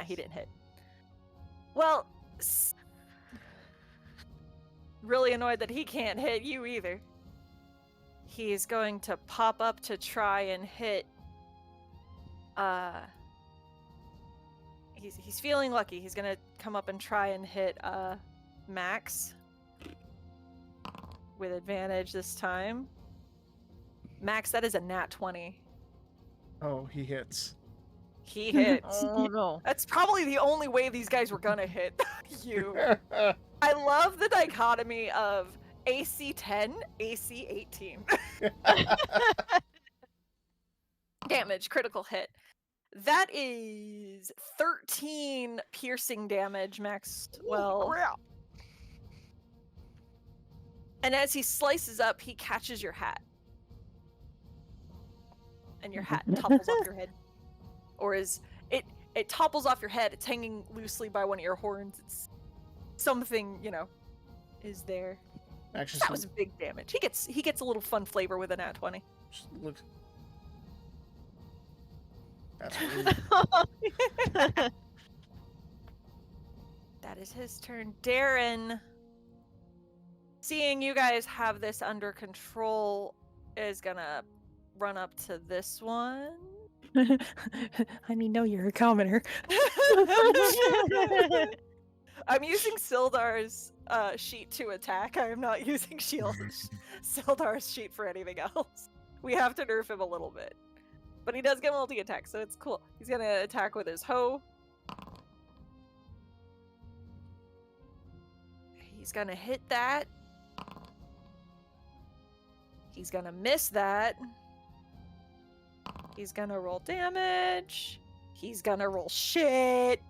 He didn't hit. Well, really annoyed that he can't hit you either. He's going to pop up to try and hit. He's feeling lucky. He's gonna come up and try and hit Max with advantage this time. Max, that is a nat 20. Oh, he hits. He hits. Oh no. That's probably the only way these guys were gonna hit you. I love the dichotomy of AC 10, AC 18. Damage, critical hit. That is 13 piercing damage, Maxwell. Crap. And as he slices up, he catches your hat. And your hat topples off your head. Or it topples off your head. It's hanging loosely by one of your horns. It's something, is there. Actually, That was big damage. He gets a little fun flavor with a nat 20. looks. That's rude. That is his turn. Darren, seeing you guys have this under control, is gonna run up to this one. I mean, no, you're a commoner. I'm using Sildar's sheet to attack. I am not using Sildar's sheet for anything else. We have to nerf him a little bit. But he does get multi-attack, so it's cool. He's gonna attack with his hoe. He's gonna hit that. He's gonna miss that. He's gonna roll damage. He's gonna roll shit.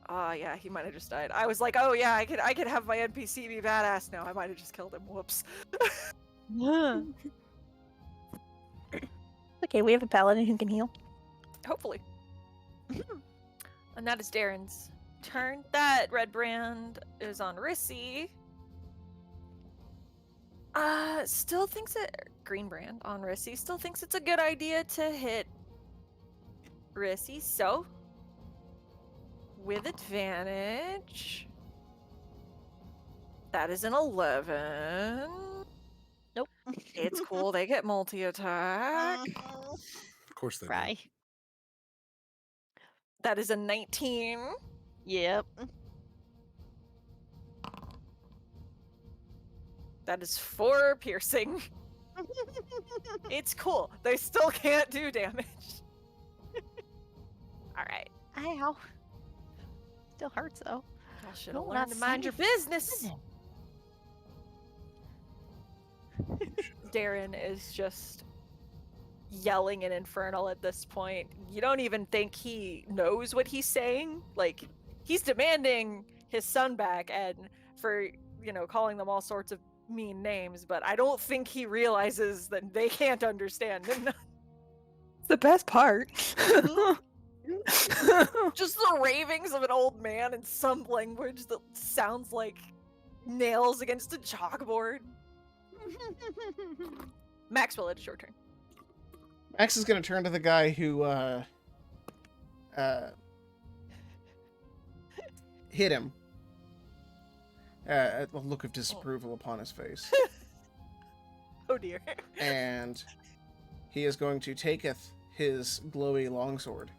Yeah, he might have just died. I was like, oh yeah, I could have my NPC be badass now. I might have just killed him. Whoops. Okay, we have a paladin who can heal. Hopefully. And that is Darren's turn. That red brand is on Rissy. Still thinks green brand on Rissy still thinks it's a good idea to hit Rissy, so with advantage. That is an 11. Nope. It's cool. They get multi-attack. Of course they do. Right. That is a 19. Yep. That is 4 piercing. It's cool. They still can't do damage. All right. Ow. Still hurts though. Y'all should have No, learned not to mind your safe. business. Darren is just yelling in Infernal at this point. You don't even think he knows what he's saying. Like, he's demanding his son back and for, calling them all sorts of mean names, but I don't think he realizes that they can't understand him. It's the best part. Just the ravings of an old man in some language that sounds like nails against a chalkboard. Maxwell, it's your turn. Max is going to turn to the guy who hit him. A look of disapproval upon his face. Oh dear. And he is going to taketh his glowy longsword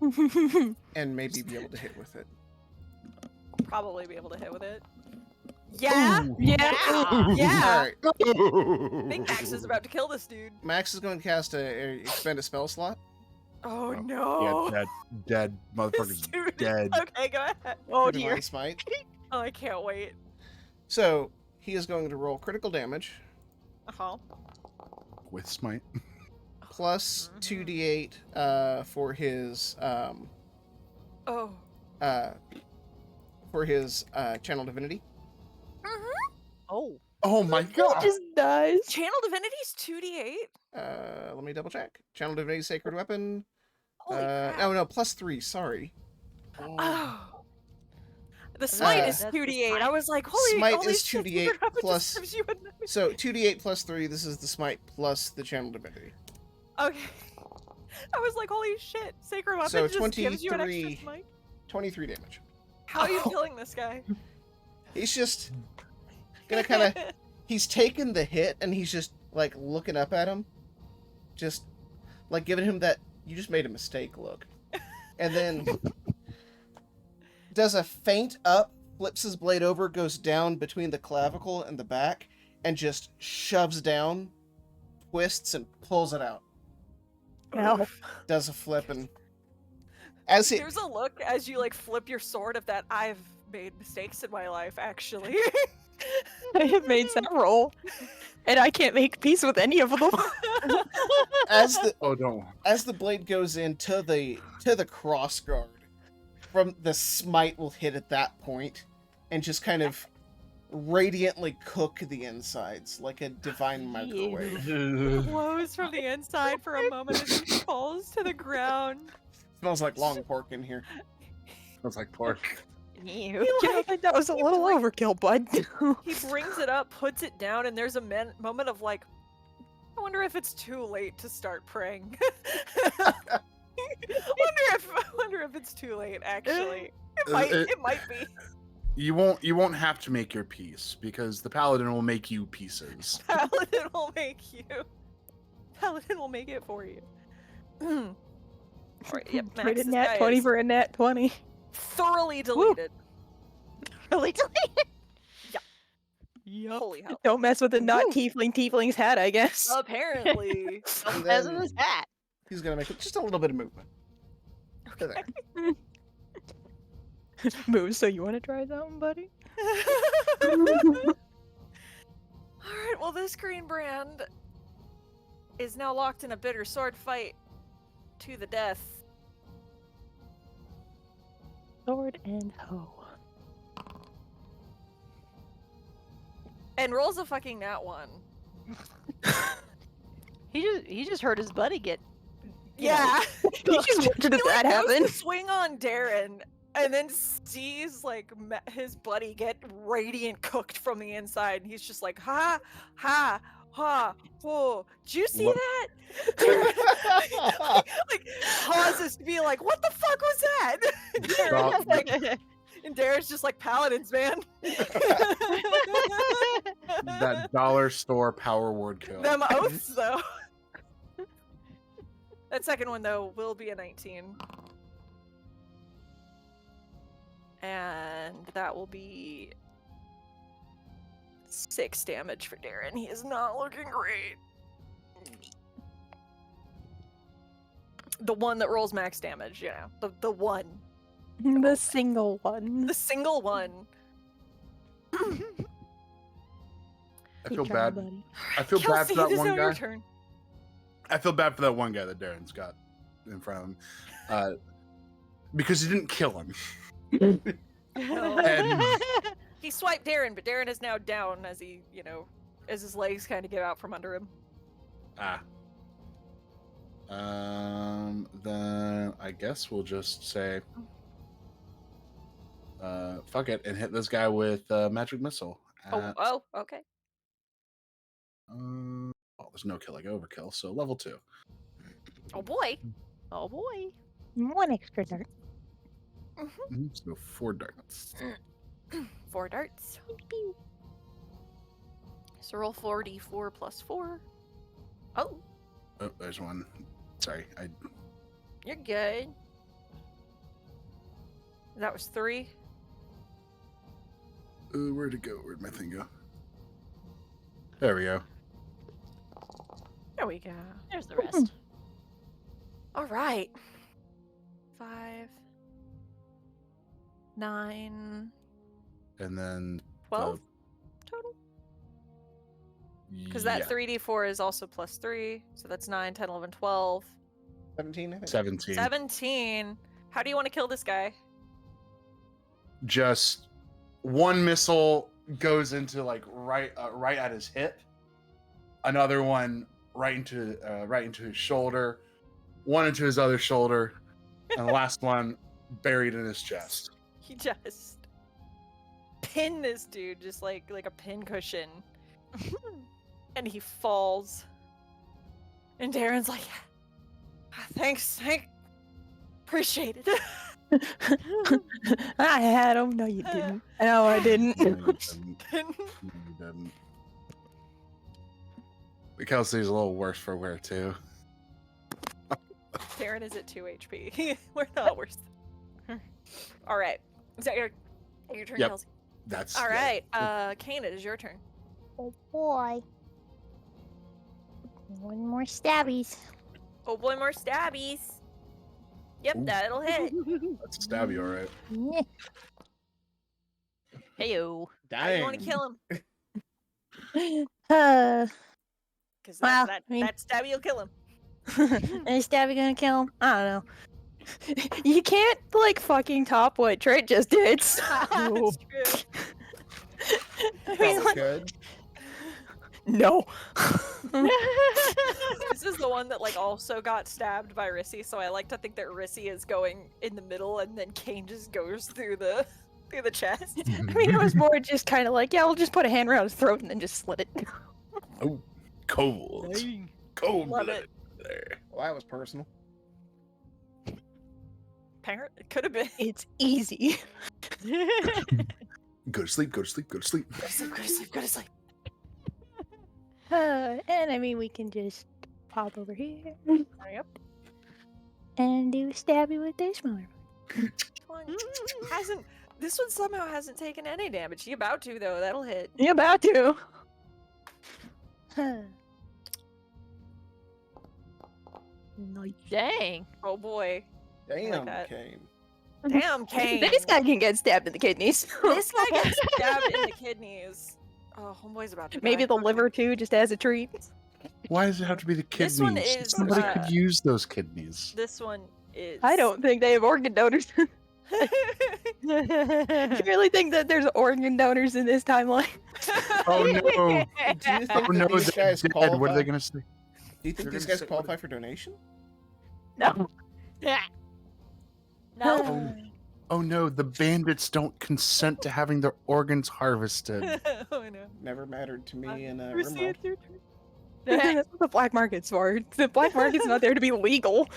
and maybe be able to hit with it. Probably be able to hit with it. Yeah. Ooh. Yeah. Yeah. All right. I think Max is about to kill this dude. Max is going to cast expend a spell slot. Oh Yeah, no. dead. This Motherfucker's dude- dead. Okay, go ahead. Oh dear. Divine Smite. Oh, I can't wait. So he is going to roll critical damage Uh-huh. With smite. plus 2d8 for his Oh. for his channel divinity. Oh. Oh my He god! just dies. Channel Divinity's 2d8? Let me double check. Channel divinity, sacred weapon. Holy crap. No, +3. Sorry. Oh. The smite is That's the 2d8. I smite. was like, holy Smite holy is shit, 2d8 Secret Weapon plus- just gives you a nice- So 2d8 +3. This is the smite plus the channel divinity. Okay. I was like, holy shit, Sacred Weapon So just gives you an extra 23 smite. 23 damage. How are you killing this guy? He's just gonna kind of. He's taken the hit and he's just like looking up at him, just like giving him that "you just made a mistake" look, and then does a feint up, flips his blade over, goes down between the clavicle and the back, and just shoves down, twists and pulls it out. Ow. Does a flip and as he There's a look as you like flip your sword of that I've made mistakes in my life, actually. I have made several, and I can't make peace with any of them. as the Oh, don't. as the blade goes into the cross guard, from the smite will hit at that point, and just kind of radiantly cook the insides like a divine microwave. Glows from the inside for a moment as he falls to the ground. Smells like long pork in here. Smells like pork. Ew. You know, I think that was a little overkill, bud. He brings it up, puts it down, and there's a moment of like, I wonder if it's too late to start praying. I wonder if it's too late. Actually, it might be. You won't have to make your peace because the paladin will make you pieces. Paladin will make you. Paladin will make it for you. Alright, yep, Max, Rated this nat guy 20 is for a nat 20. thoroughly deleted. Really deleted. Yep. Holy hell. Don't mess with the not Woo. tiefling's hat, I guess. Apparently. And As then is that. he's gonna make just a little bit of movement. To there. Move, so you want to try something, buddy? Alright, well, this green brand is now locked in a bitter sword fight to the death. Sword and hoe. And rolls a fucking nat 1. He just heard his buddy get. Yeah. You just watched that He, like, goes happen. to swing on Darren and then sees like his buddy get radiant cooked from the inside, and he's just like, ha, ha, ha, whoa. Did you see What? that? like pauses to be like, what the fuck was that? And Darren's like, and Darren's just like, paladins, man. That dollar store power word kill. Them oaths, though. That second one, though, will be a 19. And that will be 6 damage for Darren. He is not looking great. The one that rolls max damage, you know. The one. The single one. The single one. I Keep feel trying, bad. buddy. I feel bad Kelsey, for it that is one now your guy. turn. I feel bad for that one guy that Darren's got in front of him. Because he didn't kill him. And He swiped Darren, but Darren is now down as he, you know, as his legs kind of get out from under him. Then I guess we'll just say fuck it and hit this guy with magic missile. Oh, okay. There's no killing overkill, so level 2. Oh boy. Oh boy. One extra dart. So 4 darts. 4 darts. So roll 4d4 plus 4. Oh, Oh, there's one. Sorry, you're good. That was 3. where'd it go? Where'd my thing go? There we go. There we go. There's the rest. All right. 5, 9, And then 12 total. Because that 3d4 is also plus 3, so that's 9, 10, 11, 12. 17, I think. 17. 17. How do you want to kill this guy? just one missile goes into like right at his hip, another one right into his shoulder, one into his other shoulder, and the last one buried in his chest. He just pin this dude just like a pin cushion. And he falls. And Darren's like, thanks, appreciate it. I had him. No, you didn't. No, I didn't. No, you didn't. No, you didn't. The Kelsey's a little worse for wear too. Darren is at 2 HP. We're not worse. All right. Is that your turn, Yep. Kelsey? That's All right. Kane, it is your turn. Oh boy. One more stabbies. Oh boy, more stabbies. Yep, Ooh. that'll hit. That's a stabby, all right. Yeah. Heyo. How do you want to kill him? Because Well, that I mean- stabby will kill him. Is Stabby gonna kill him? I don't know. You can't like fucking top what Trent just did. So. That's true. I mean, Probably like, could. no. This is the one that like also got stabbed by Rissy, so I like to think that Rissy is going in the middle, and then Kane just goes through the chest. I mean, it was more just kind of like, yeah, we'll just put a hand around his throat and then just slit it. Oh, cold. Cold Love blood it. there. Well, that was personal. Parent, it could have been. It's easy. Go to sleep, go to sleep, go to sleep. Go to sleep, go to sleep, go to sleep. And I mean, we can just pop over here Yep. and do Stabby with this mother. This one somehow hasn't taken any damage. He about to though. That'll hit. You about to? Nice. Dang. Oh boy. Damn, that. Kane. Damn, Kane. This guy can get stabbed in the kidneys. This guy gets stabbed in the kidneys. Oh, homeboy's about to Maybe die. the liver too, just as a treat. Why does it have to be the kidneys? This one is, Somebody could use those kidneys. This one is. I don't think they have organ donors. You really think that there's organ donors in this timeline? Oh no! Do you think Oh no! that these They're guys dead. qualify? What are they gonna say? Do you think They're these gonna guys say- qualify for donation? No. No. Oh no! The bandits don't consent to having their organs harvested. Oh no. Never mattered to me in Rissy, Rimworld. it's your turn. That's what the black market's for. The black market's not there to be legal.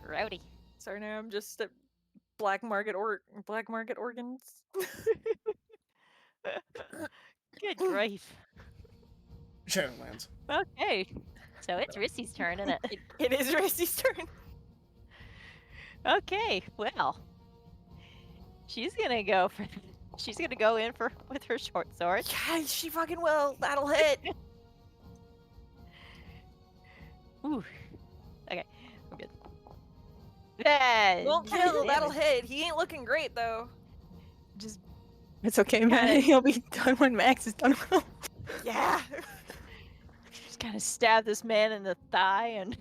Rowdy. Sorry, now I'm just at black market organs. Good grief. Shadowlands. Okay. So it's Rissy's turn, isn't it? It is Rissy's turn. Okay, well. She's gonna go in with her short sword. Yeah, she fucking will. That'll hit. Ooh. Okay, I'm good. Yeah, Won't kill. That'll hit. He ain't looking great though. just It's okay, man. He'll be done when Max is done. Yeah. kind of stab this man in the thigh and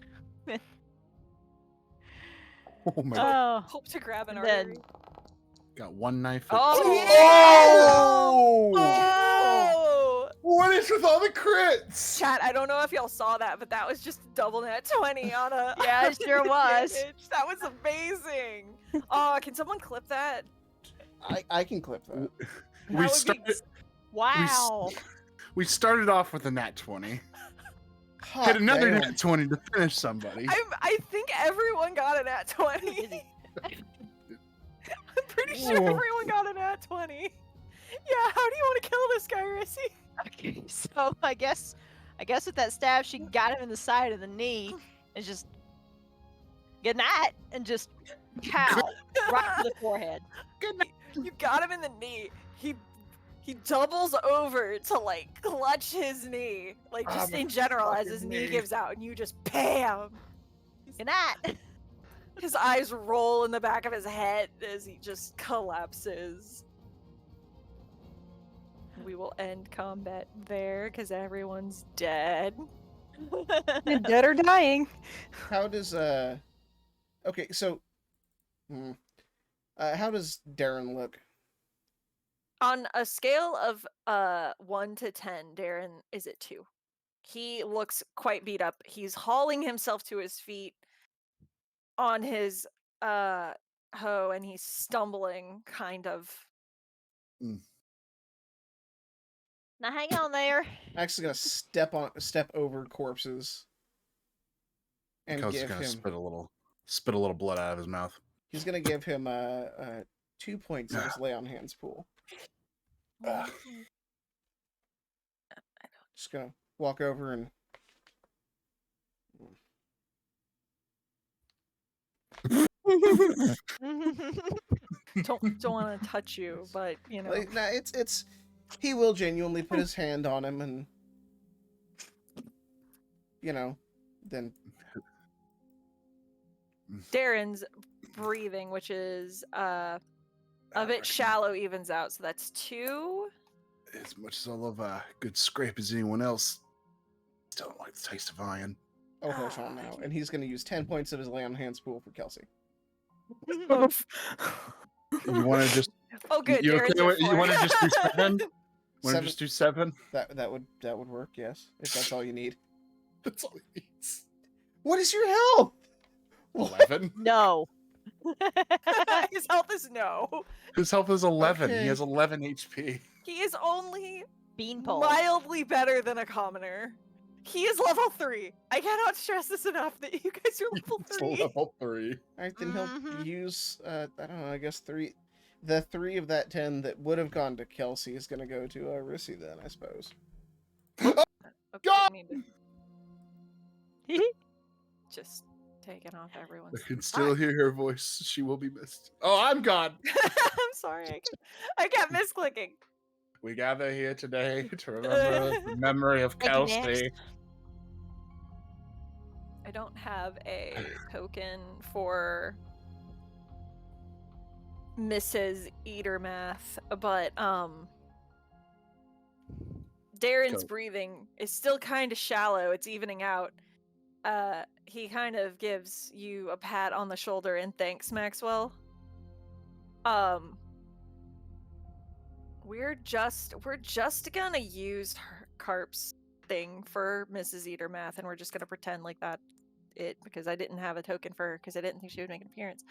Oh my! oh, Hope to grab an And then- artery. Got one knife. Oh! Oh! What is with all the crits? Chat, I don't know if y'all saw that, but that was just double net 20 on a. Yeah, it sure was. That was amazing. Oh, can someone clip that? I can clip that. We would be started. wow. We started off with a nat 20. Hot Hit another damn. nat 20 to finish somebody. I think everyone got a nat 20. I'm pretty sure Whoa. everyone got a nat 20. Yeah, how do you want to kill this guy, Rissy? Okay, so I guess with that stab, she got him in the side of the knee and just good night and just pow right to the forehead. You got him in the knee. He doubles over to like clutch his knee, like just my in general as fucking his knee knee. gives out, and you just bam. Good night. His eyes roll in the back of his head as he just collapses. We will end combat there because everyone's dead. Dead or dying. How does okay, so How does Darren look? On a scale of 1 to 10, Darren is at 2. He looks quite beat up. He's hauling himself to his feet on his hoe, and he's stumbling, kind of. Now hang on there. I'm actually gonna step over corpses and Kelsey's give gonna him. spit a little blood out of his mouth. He's gonna give him 2 points of his lay on hands pool. Just gonna walk over and. don't want to touch you, but you know. Like, nah, it's. He will genuinely put his hand on him and. Then. Darren's breathing, which is a bit shallow, evens out, so that's 2. As much as I love a good scrape as anyone else, still don't like the taste of iron. Oh, hush on now. And he's gonna use 10 points of his lay on hands pool for Kelsey. You want to just? Oh, good. You Darren's okay? at You 4. want to just do 7? Want to 7. just do 7? That would work, yes. If that's all you need. That's all he needs. What is your health? 11. No. His health is no. His health is 11. Okay. He has 11 HP. He is only Beanpole. mildly better than a commoner. He is level 3. I cannot stress this enough that you guys are level It's 3. level 3. Alright, then he'll Mhm. use I don't know, I guess 3. The 3 of that 10 that would have gone to Kelsey is gonna go to Rissy then, I suppose. Okay, God! I need to just taking off everyone's. I can still hear her voice. She will be missed. Oh, I'm gone. I'm sorry. I kept misclicking. We gather here today to remember the memory of Thank you, next. Kelsey. I don't have a token for Mrs. Eatermath, but Darren's Go. breathing is still kind of shallow. It's evening out. He kind of gives you a pat on the shoulder and thanks, Maxwell. We're just gonna use Carp's thing for Mrs. Eatermath, and we're just gonna pretend like that because I didn't have a token for her because I didn't think she would make an appearance.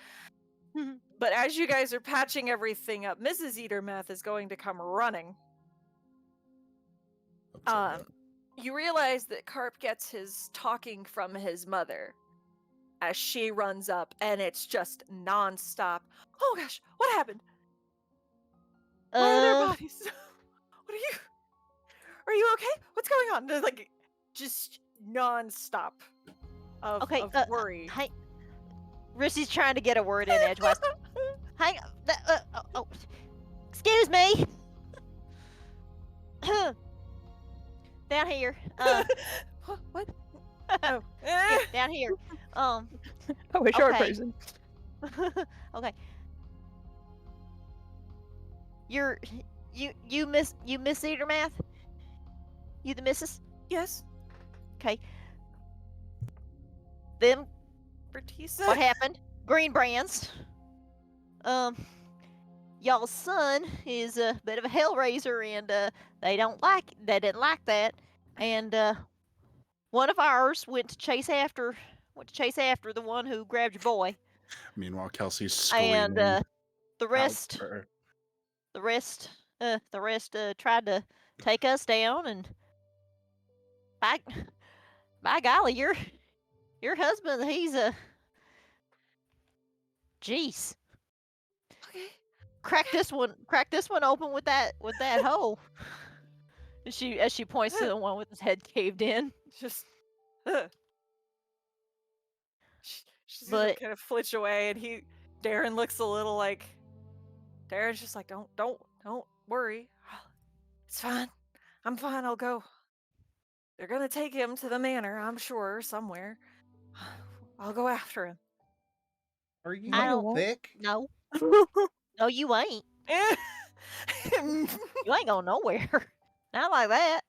But as you guys are patching everything up, Mrs. Eatermath is going to come running. You realize that Carp gets his talking from his mother as she runs up, and it's just non-stop. Oh gosh, what happened? Where are their bodies? What are you okay? What's going on? There's like just non-stop of Okay, worry. Hey, Rissy's trying to get a word in edgewise. Hang on. Excuse me. Down here. What? Yeah, down here. Oh, a short Okay. person. Okay. You miss Eatermath? You the missus? Yes, Okay. Them Bertisa. what happened? Green brands. Y'all's son is a bit of a hellraiser, and they didn't like that, and one of ours went to chase after the one who grabbed your boy, Meanwhile, Kelsey's screaming. and the out rest for her. the rest tried to take us down, and by golly, your husband, he's a jeez. Okay. Crack this one open with that hoe. As she points to the one with his head caved in. Just. She's gonna But kind of flinch away, and Darren looks a little like. Darren's just like, don't worry. It's fine. I'm fine. I'll go. They're gonna take him to the manor, I'm sure, somewhere. I'll go after him. Are you I don't- thick? no, no, you ain't. You ain't going nowhere. Not like that.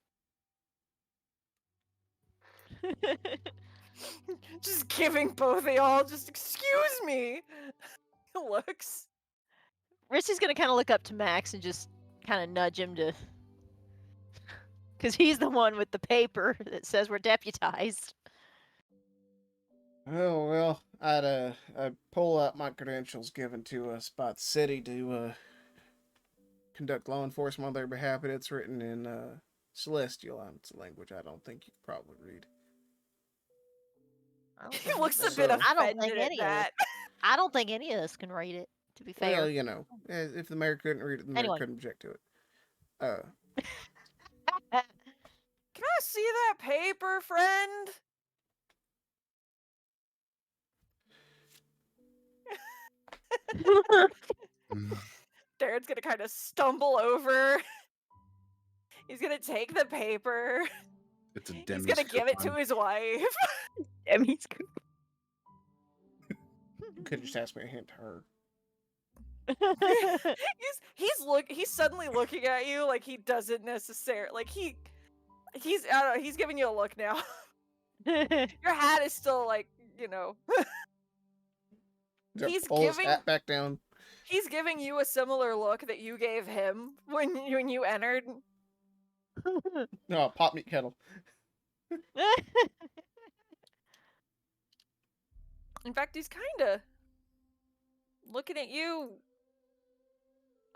Just giving both of y'all, just excuse me. Looks. Rissy's gonna kind of look up to Max and just kind of nudge him to, because he's the one with the paper that says we're deputized. Oh well, I'd pull out my credentials given to us by the city to conduct law enforcement on their behalf, and it's written in Celestial. It's a language I don't think you could probably read. He looks a So- bit I don't think offended at any of us. that. I don't think any of us can read it. To be fair. Well, you know, if the mayor couldn't read it, the mayor Anyway. couldn't object to it. Can I see that paper, friend? Mm. Darren's gonna kind of stumble over. He's gonna take the paper. It's a He's Demi's gonna give it to coupon. his wife. Emmy's You could just ask me a hint to her. He's suddenly looking at you like he doesn't necessarily like he's I don't know, he's giving you a look now. Your hat is still like, you know. Just He's pull his giving- hat back down. He's giving you a similar look that you gave him when you entered. No, pop meat kettle. In fact, he's kind of looking at you.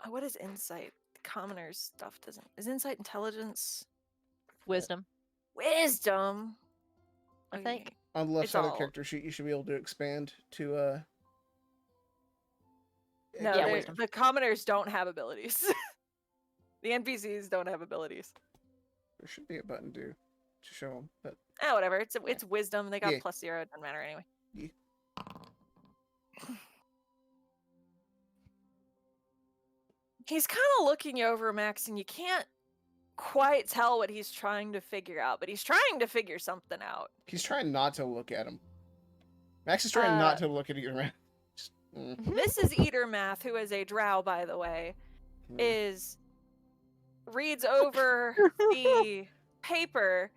Oh, what is insight? Commoners stuff doesn't. Is insight intelligence? Wisdom. Wisdom. I think. On the left It's side of all- the character sheet, you should be able to expand to No, Yeah, they- wisdom. the commoners don't have abilities. The NPCs don't have abilities. There should be a button to show them, but Ah, whatever. It's wisdom. They got Yeah. +0. It doesn't matter anyway. Yeah. He's kind of looking you over, Max, and you can't quite tell what he's trying to figure out, but he's trying to figure something out. he's trying not to look at him. Max is trying not to look at either man. Just, Mrs. Eatermath, who is a drow, by the way, reads over the paper,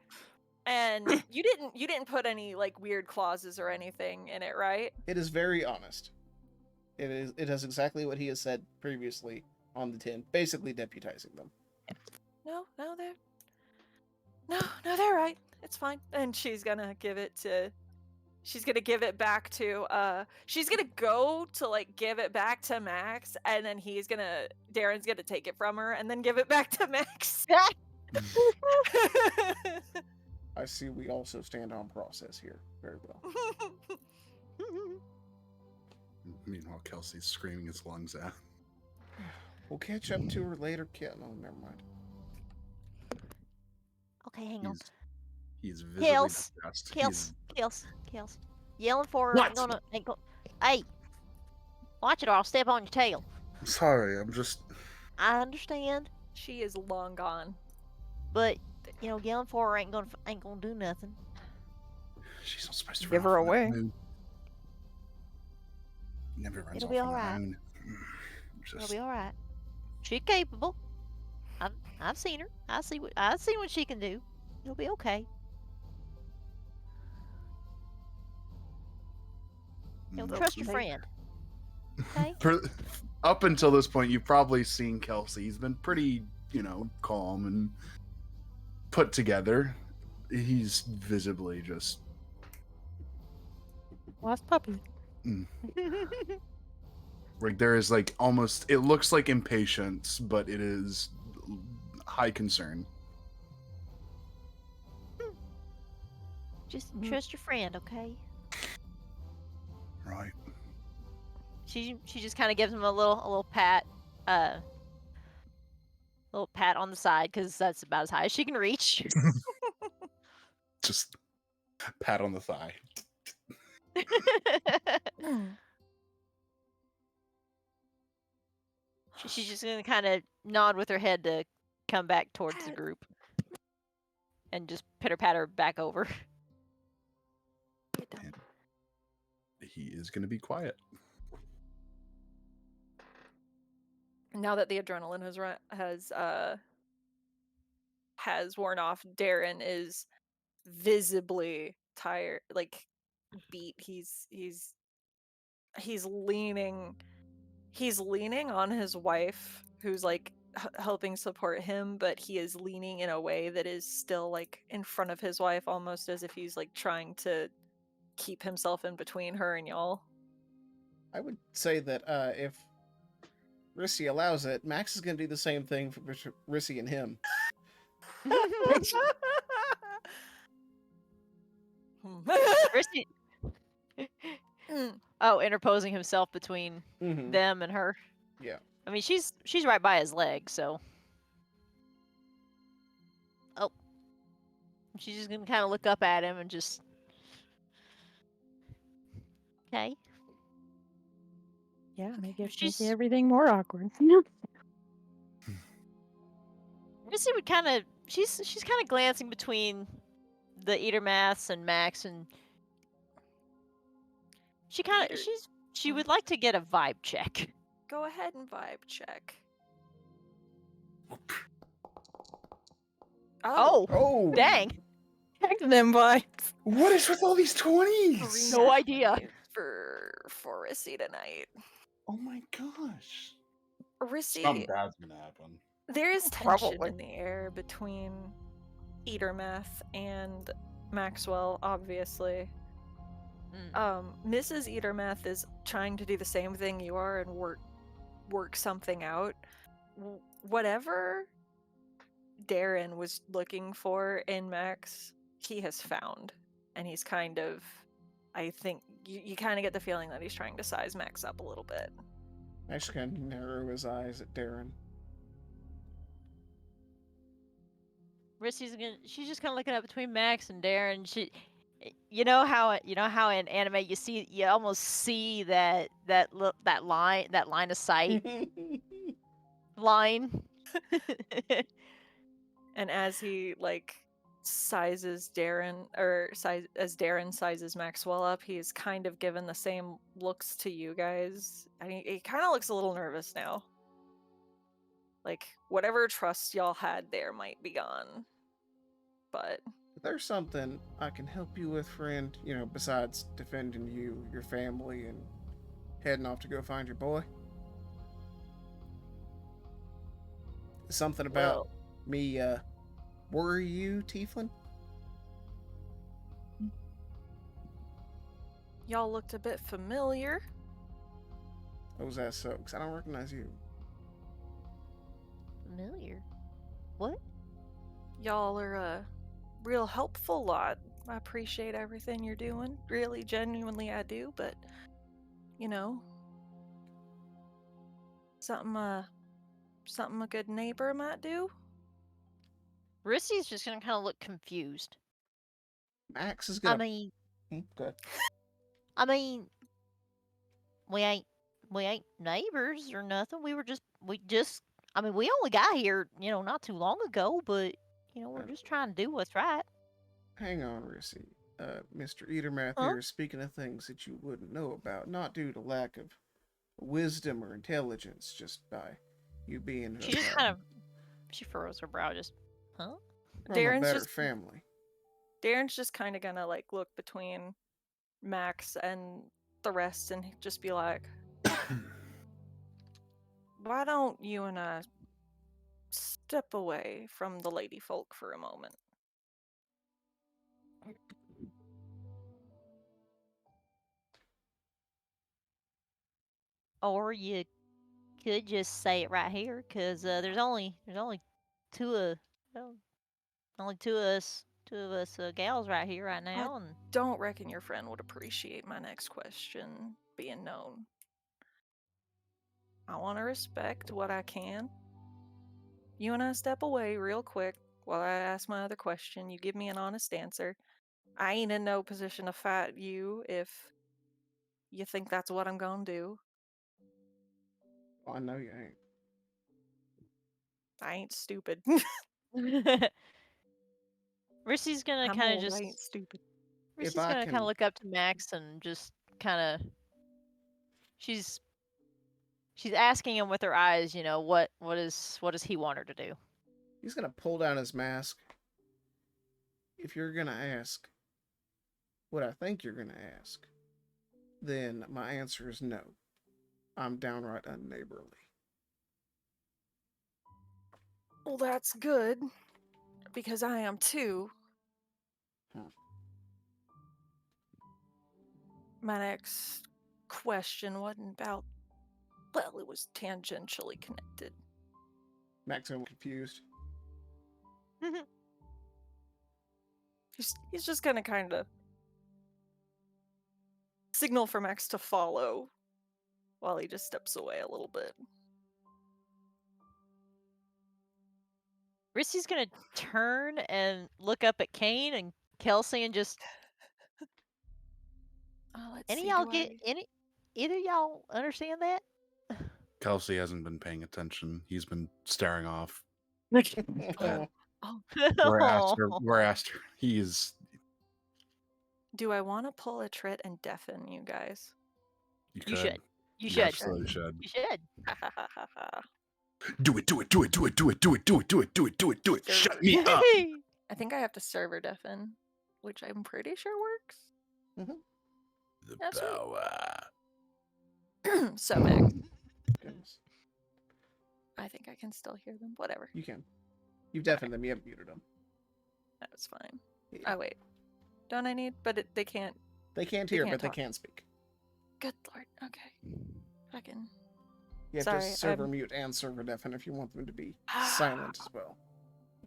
and you didn't put any like weird clauses or anything in it, right? It is very honest. It does exactly what he has said previously on the tin, basically deputizing them. No, they're right. It's fine. And she's gonna give it back to she's gonna go to like give it back to Max, and then Darren's gonna take it from her and then give it back to Max. I see we also stand on process here. Very well. Meanwhile, Kelsey's screaming his lungs out. We'll catch up to her later, kid. No, never mind. Okay, hang on. He's visibly Kels, distressed. Kels. Yelling for her What? ain't gonna. Hey, watch it or I'll step on your tail. I'm sorry, I'm just. I understand, She is long gone. but you know, yelling for her ain't gonna do nothing. She's not supposed to Give run her off on that away. moon. Never runs It'll off be on alright. the moon. It'll Just, be all right. She's capable. I've seen her. I see what she can do. It'll be okay. You know, Mm. trust your friend. Okay. Up until this point, you've probably seen Kelsey. He's been pretty, calm and put together. He's visibly just. Lost puppy. Like there is like almost it looks like impatience, but it is high concern. Just trust your friend, okay? Right. She just kind of gives him a little pat, little pat on the side because that's about as high as she can reach. Just pat on the thigh. She's just gonna kind of nod with her head to come back towards the group, and just pitter patter back over. He is going to be quiet. Now that the adrenaline has worn off, Darren is visibly tired, like beat. He's leaning He's leaning on his wife, who's like helping support him, but he is leaning in a way that is still like in front of his wife, almost as if he's like trying to keep himself in between her and y'all. I would say that if Rissy allows it, Max is going to do the same thing for Rissy and him. Risky. Interposing himself between them and her. Yeah. I mean, she's right by his leg, so. Oh. She's just gonna kind of look up at him and just. Okay. Yeah, I guess She's- make everything more awkward. Missy would kind of. She's kind of glancing between the Eatermaths and Max, and she kind of she would like to get a vibe check. Go ahead and vibe check. Oh, dang! Check them vibes. What is with all these 20s? No idea. For Rissy tonight. Oh my gosh. Rissy, Something bad's gonna happen. there is tension Probably. in the air between Eatermath and Maxwell, obviously. Mrs. Eatermath is trying to do the same thing you are and work something out. Whatever Darren was looking for in Max, he has found. And he's kind of, I think, you kind of get the feeling that he's trying to size Max up a little bit. Max is going to narrow his eyes at Darren. Rissy's she's just kind of looking up between Max and Darren. You know how in anime you almost see that line of sight line. And as he like sizes Darren, as Darren sizes Maxwell up, he's kind of given the same looks to you guys. I mean, he kind of looks a little nervous now. Like whatever trust y'all had there might be gone. But If there's something I can help you with, friend, besides defending you, your family, and heading off to go find your boy. Something about me worry you, Tieflin? y'all looked a bit familiar. Or was that so? Because I don't recognize you. Familiar? What? Y'all are a real helpful lot. I appreciate everything you're doing. Really, genuinely, I do. But something a good neighbor might do. Rissy's just gonna kind of look confused. Max is gonna. Good. I mean, we ain't neighbors or nothing. We only got here, not too long ago, but we're just trying to do what's right. Hang on, Rissy. Mr. Eatermath here is speaking of things that you wouldn't know about, not due to lack of wisdom or intelligence, just by you being She just kind of she furrows her brow, just from Darren's a better just- family. Darren's just kind of gonna like look between Max and the rest and just be like, why don't you and I step away from the lady folk for a moment? Or you could just say it right here, cause there's only two of us gals right here right now, and Don't reckon your friend would appreciate my next question being known. I want to respect what I can. You and I step away real quick while I ask my other question. You give me an honest answer. I ain't in no position to fight you if you think that's what I'm gonna do. Oh, I know you ain't. I ain't stupid. Rissy's gonna I'm kind of old, just I ain't stupid. Rissy's I gonna can- kind of look up to Max and just kind of she's asking him with her eyes, what does he want her to do? He's gonna pull down his mask. If you're gonna ask what I think you're gonna ask, then my answer is no. I'm downright unneighborly. Well, that's good, because I am too. Hmm. My next question wasn't about. Well, it was tangentially connected. Max, I'm confused. He's just gonna kind of signal for Max to follow while he just steps away a little bit. Rissy's gonna turn and look up at Kane and Kelsey and just Let's any see. y'all Do get any either y'all understand that? Kelsey hasn't been paying attention. He's been staring off. Oh, oh. Where Aster, he's. Do I want to pull a trit and deafen you guys? You You could. should. You You should. absolutely should. You should. Do it, do it, do it, do it, do it, do it, do it, do it, do it, do it, do it. Shut Server. me up. I think I have to server deafen, which I'm pretty sure works. The That's right. power. So, Max, Goodness. I think I can still hear them. Whatever. You can. You've deafened them. You haven't muted them. That's fine. Yeah. Oh, wait. Don't I need? But they can't. They can't They hear, can't but they talk. can speak. Good lord. Okay. Fucking. You have Sorry, to server I'm- mute and server deafen if you want them to be silent as well.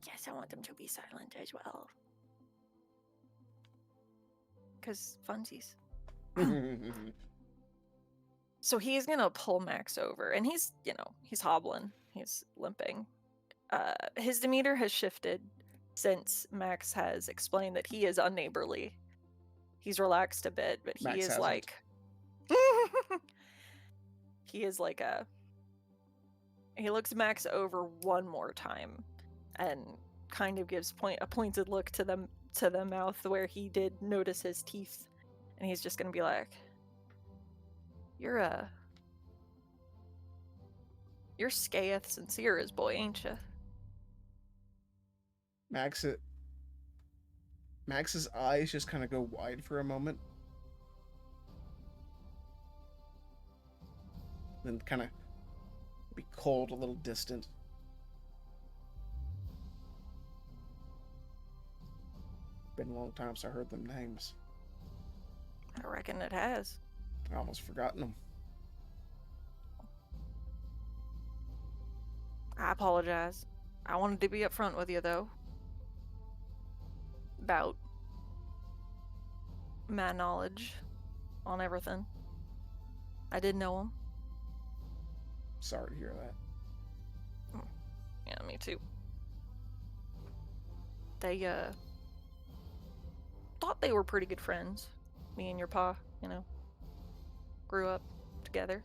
Yes, I want them to be silent as well. Because funsies. So he's gonna pull Max over, and he's hobbling, he's limping. His demeanor has shifted since Max has explained that he is unneighborly. He's relaxed a bit, but Max he is hasn't. like, he is like he looks Max over one more time, and kind of gives a pointed look to the mouth where he did notice his teeth, and he's just gonna be like, You're Skaeth Sincere's boy, ain't you? Max's eyes just kind of go wide for a moment. Then kind of be cold, a little distant. Been a long time since I heard them names. I reckon it has. I almost forgotten them. I apologize. I wanted to be upfront with you, though. About my knowledge on everything. I did know him. Sorry to hear that. Yeah, me too. They, thought they were pretty good friends. Me and your pa, grew up together.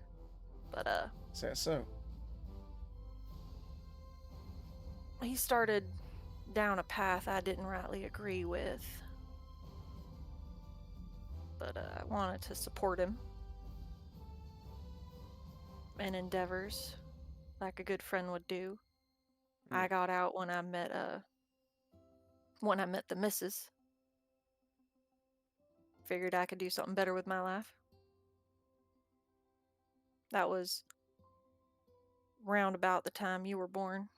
But, Say so. he started down a path I didn't rightly agree with. But I wanted to support him in endeavors like a good friend would do. I got out when I met the missus. Figured I could do something better with my life. That was round about the time you were born.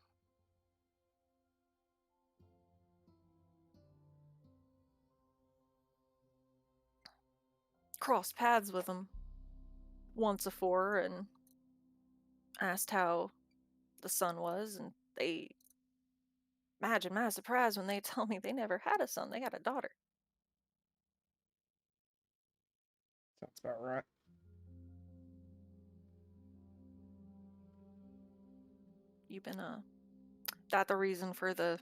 Crossed paths with him once afore and asked how the son was, and they imagine my surprise when they told me they never had a son, they had a daughter. Sounds about right. You've been that the reason for the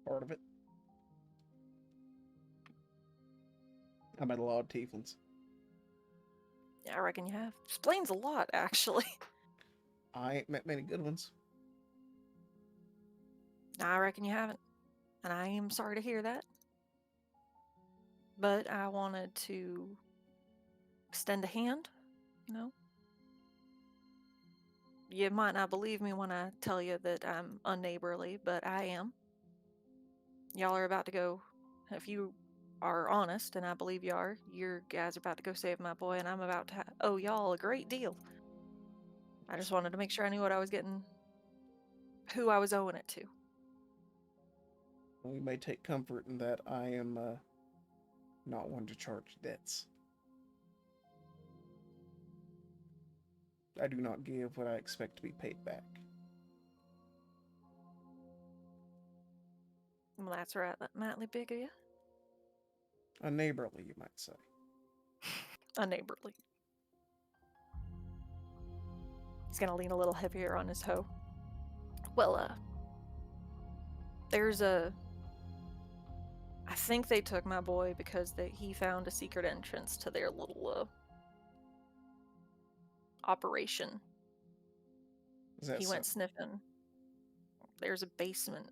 Part of it. I met a lot of tieflings. Yeah, I reckon you have. Explains a lot, actually. I ain't met many good ones. I reckon you haven't. And I am sorry to hear that. But I wanted to extend a hand, You might not believe me when I tell you that I'm unneighborly, but I am. Y'all are about to go, if you are honest, and I believe you are, you guys are about to go save my boy, and I'm about to owe y'all a great deal. I just wanted to make sure I knew what I was getting, who I was owing it to. We may take comfort in that I am not one to charge debts. I do not give what I expect to be paid back. Well, that's right, that mightly big of you. Neighborly, you might say. Neighborly. He's gonna lean a little heavier on his hoe. Well, there's a... I think they took my boy because he found a secret entrance to their little, operation. Is that He so? went sniffing. There's a basement.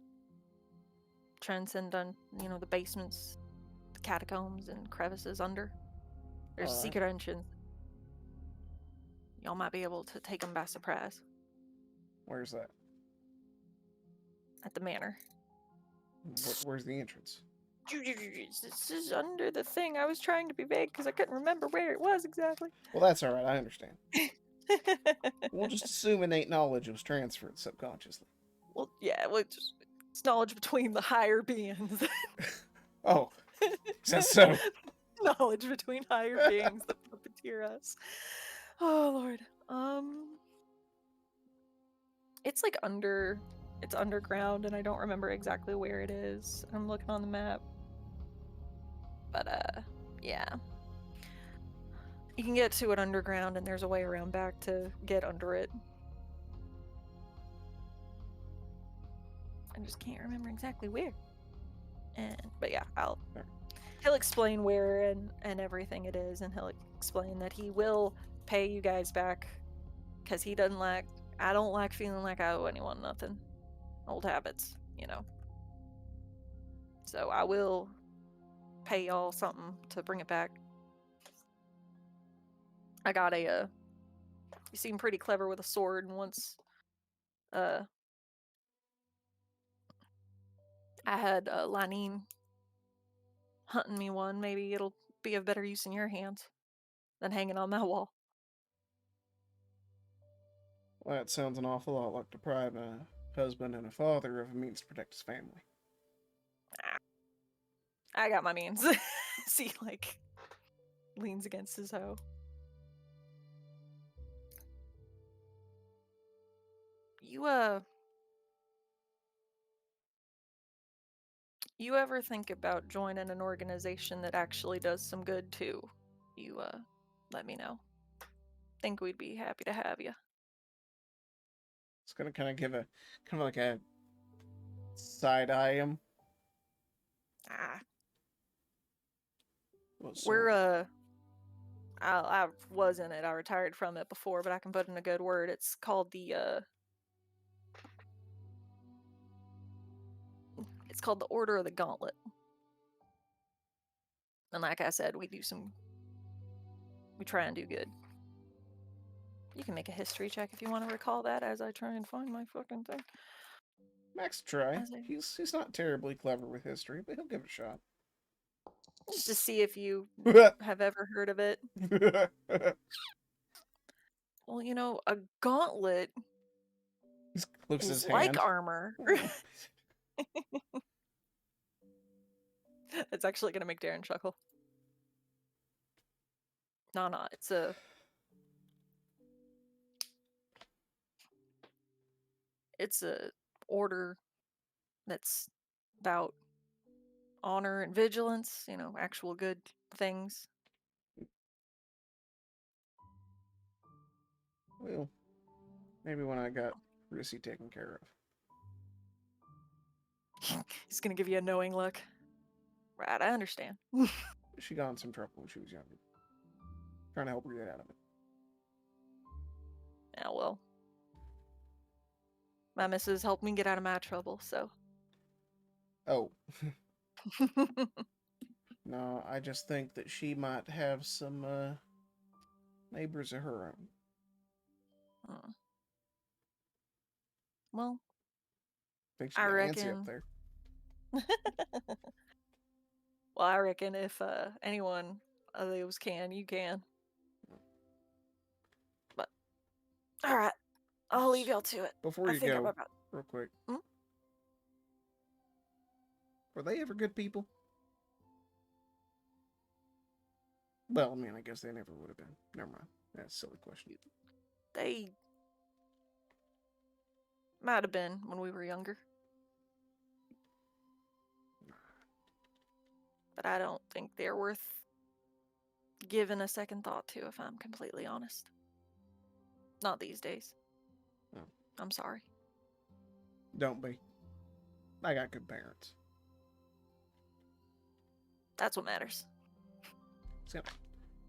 Transcendent, the basements, the catacombs and crevices under. There's a Alright. secret entrance. Y'all might be able to take him by surprise Where's that? at the manor. Where's the entrance? This is under the thing. I was trying to be vague because I couldn't remember where it was exactly. Well, that's alright, I understand. We'll just assume innate knowledge was transferred subconsciously. Well, yeah, it's knowledge between the higher beings. Oh, is that so? Knowledge between higher beings that puppeteer us. Oh Lord. It's like it's underground, and I don't remember exactly where it is. I'm looking on the map. But yeah. You can get to it underground, and there's a way around back to get under it. I just can't remember exactly where. But yeah, he'll explain where and everything it is, and he'll explain that he will pay you guys back because I don't like feeling like I owe anyone nothing. Old habits, So I will pay y'all something to bring it back. I got you seem pretty clever with a sword, and once I had Lanine hunting me one, maybe it'll be of better use in your hands than hanging on that wall. Well, that sounds an awful lot like depriving a husband and a father of a means to protect his family. I got my means. See, leans against his hoe. You ever think about joining an organization that actually does some good too? You let me know. Think we'd be happy to have you. It's gonna kind of give a like a side eye him. We're I was in it. I retired from it before, but I can put in a good word. It's called the Order of the Gauntlet. And like I said, we try and do good. You can make a history check if you want to recall that as I try and find my fucking thing. Max try. He's not terribly clever with history, but he'll give it a shot. Just to see if you have ever heard of it. Well, a gauntlet is like armor. It's actually gonna make Darren chuckle. No, it's a order that's about honor and vigilance, actual good things. Well, maybe when I got Rissy taken care of. He's gonna give you a knowing look. Right, I understand. She got in some trouble when she was younger. Trying to help her get out of it. Yeah, well. My missus helped me get out of my trouble, so. Oh. No, I just think that she might have some neighbors of her own. Well, I think she got Nancy up there. Well, I reckon if anyone of those can, you can. But all right, I'll leave y'all to it. Before I you think I'm go, about. real quick. Hmm? Were they ever good people? Well, I mean, I guess they never would have been. Never mind. That's a silly question. They might have been when we were younger. But I don't think they're worth giving a second thought to, if I'm completely honest. Not these days. Oh. I'm sorry. Don't be. I got good parents. That's what matters. He's gonna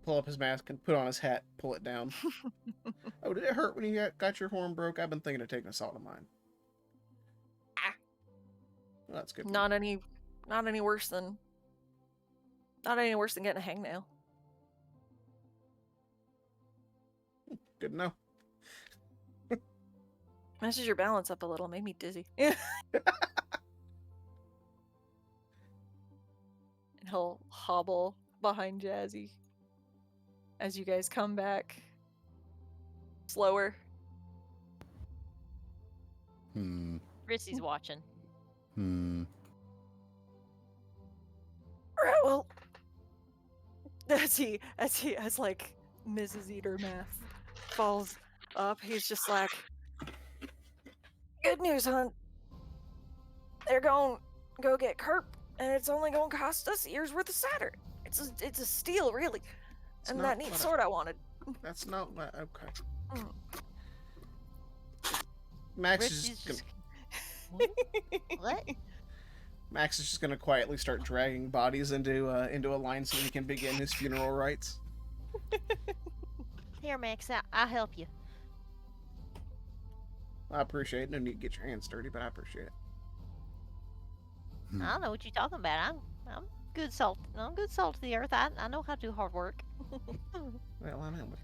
pull up his mask and put on his hat, pull it down. Oh, did it hurt when you got your horn broke? I've been thinking of taking a salt of mine. Well, that's good. Not any worse than getting a hangnail. Good to know. Messes your balance up a little, made me dizzy. And he'll hobble behind Jazzy as you guys come back slower. Rissy's watching. Alright, well, as like Mrs. Eatermath falls up, he's just like, good news, hon. They're going to go get Kerp, and it's only going to cost us a year's worth of cider. It's a steal, really. It's And not that neat what sword I wanted. That's not what. Okay. Mm. Max Rissy's is just What? Max is just gonna quietly start dragging bodies into a line so he can begin his funeral rites. Here, Max, I'll help you. I appreciate it. No need to get your hands dirty, but I appreciate it. I don't know what you're talking about. I'm good salt. I'm good salt of the earth. I know how to do hard work. Well, I know, but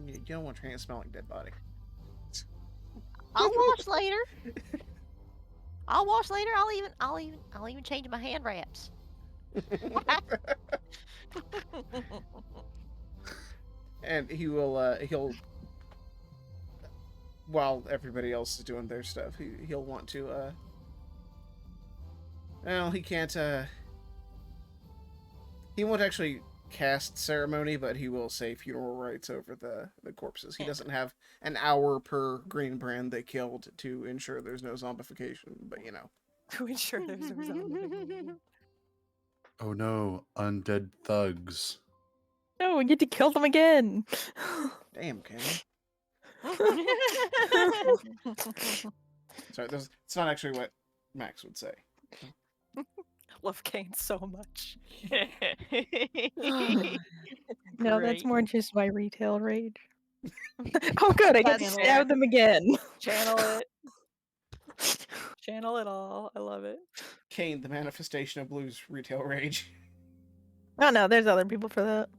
you don't want your hands to smell like dead body. I'll wash later. I'll wash later. I'll even change my hand wraps. And he'll while everybody else is doing their stuff, he'll want to well, he can't he won't actually cast ceremony, but he will say funeral rites over the corpses. He doesn't have an hour per green brand they killed to ensure there's no zombification, but you know. To ensure there's no zombification. Oh no, undead thugs. No, we get to kill them again. Damn, Kenny. Sorry, it's not actually what Max would say. Love Kane so much. No, that's Great. more just my retail rage. Oh, good, I get to That's stab fair. them again. Channel it. Channel it all. I love it. Kane, the manifestation of Blue's retail rage. Oh no, there's other people for that.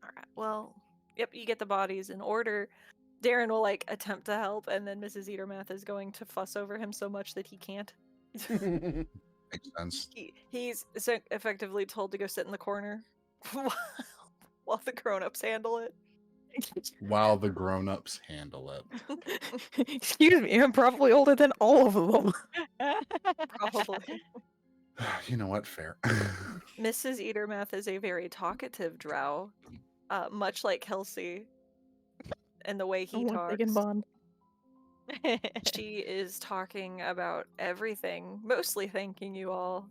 Alright, well, yep, you get the bodies in order. Darren will like attempt to help, and then Mrs. Eatermath is going to fuss over him so much that he can't. Makes sense. He's effectively told to go sit in the corner while the grown-ups handle it. While the grown-ups handle it. Excuse me, I'm probably older than all of them. Probably. You know what? Fair. Mrs. Eatermath is a very talkative drow, much like Kelsey, and the way he Once they can talks. bond. She is talking about everything, mostly thanking you all,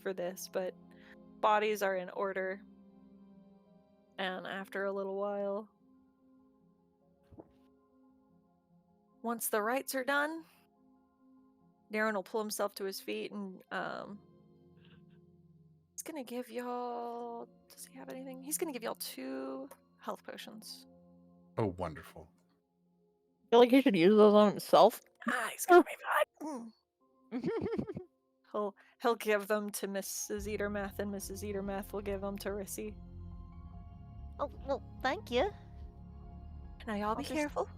for this, but bodies are in order. And after a little while, once the rites are done, Darren will pull himself to his feet and he's gonna give y'all, does he have anything? He's gonna give y'all 2 health potions. Oh, wonderful. I feel like he should use those on himself. He's gonna be fine. He'll give them to Mrs. Eatermath, and Mrs. Eatermath will give them to Rissy. Oh, well, thank you. Now y'all be I'll just- careful.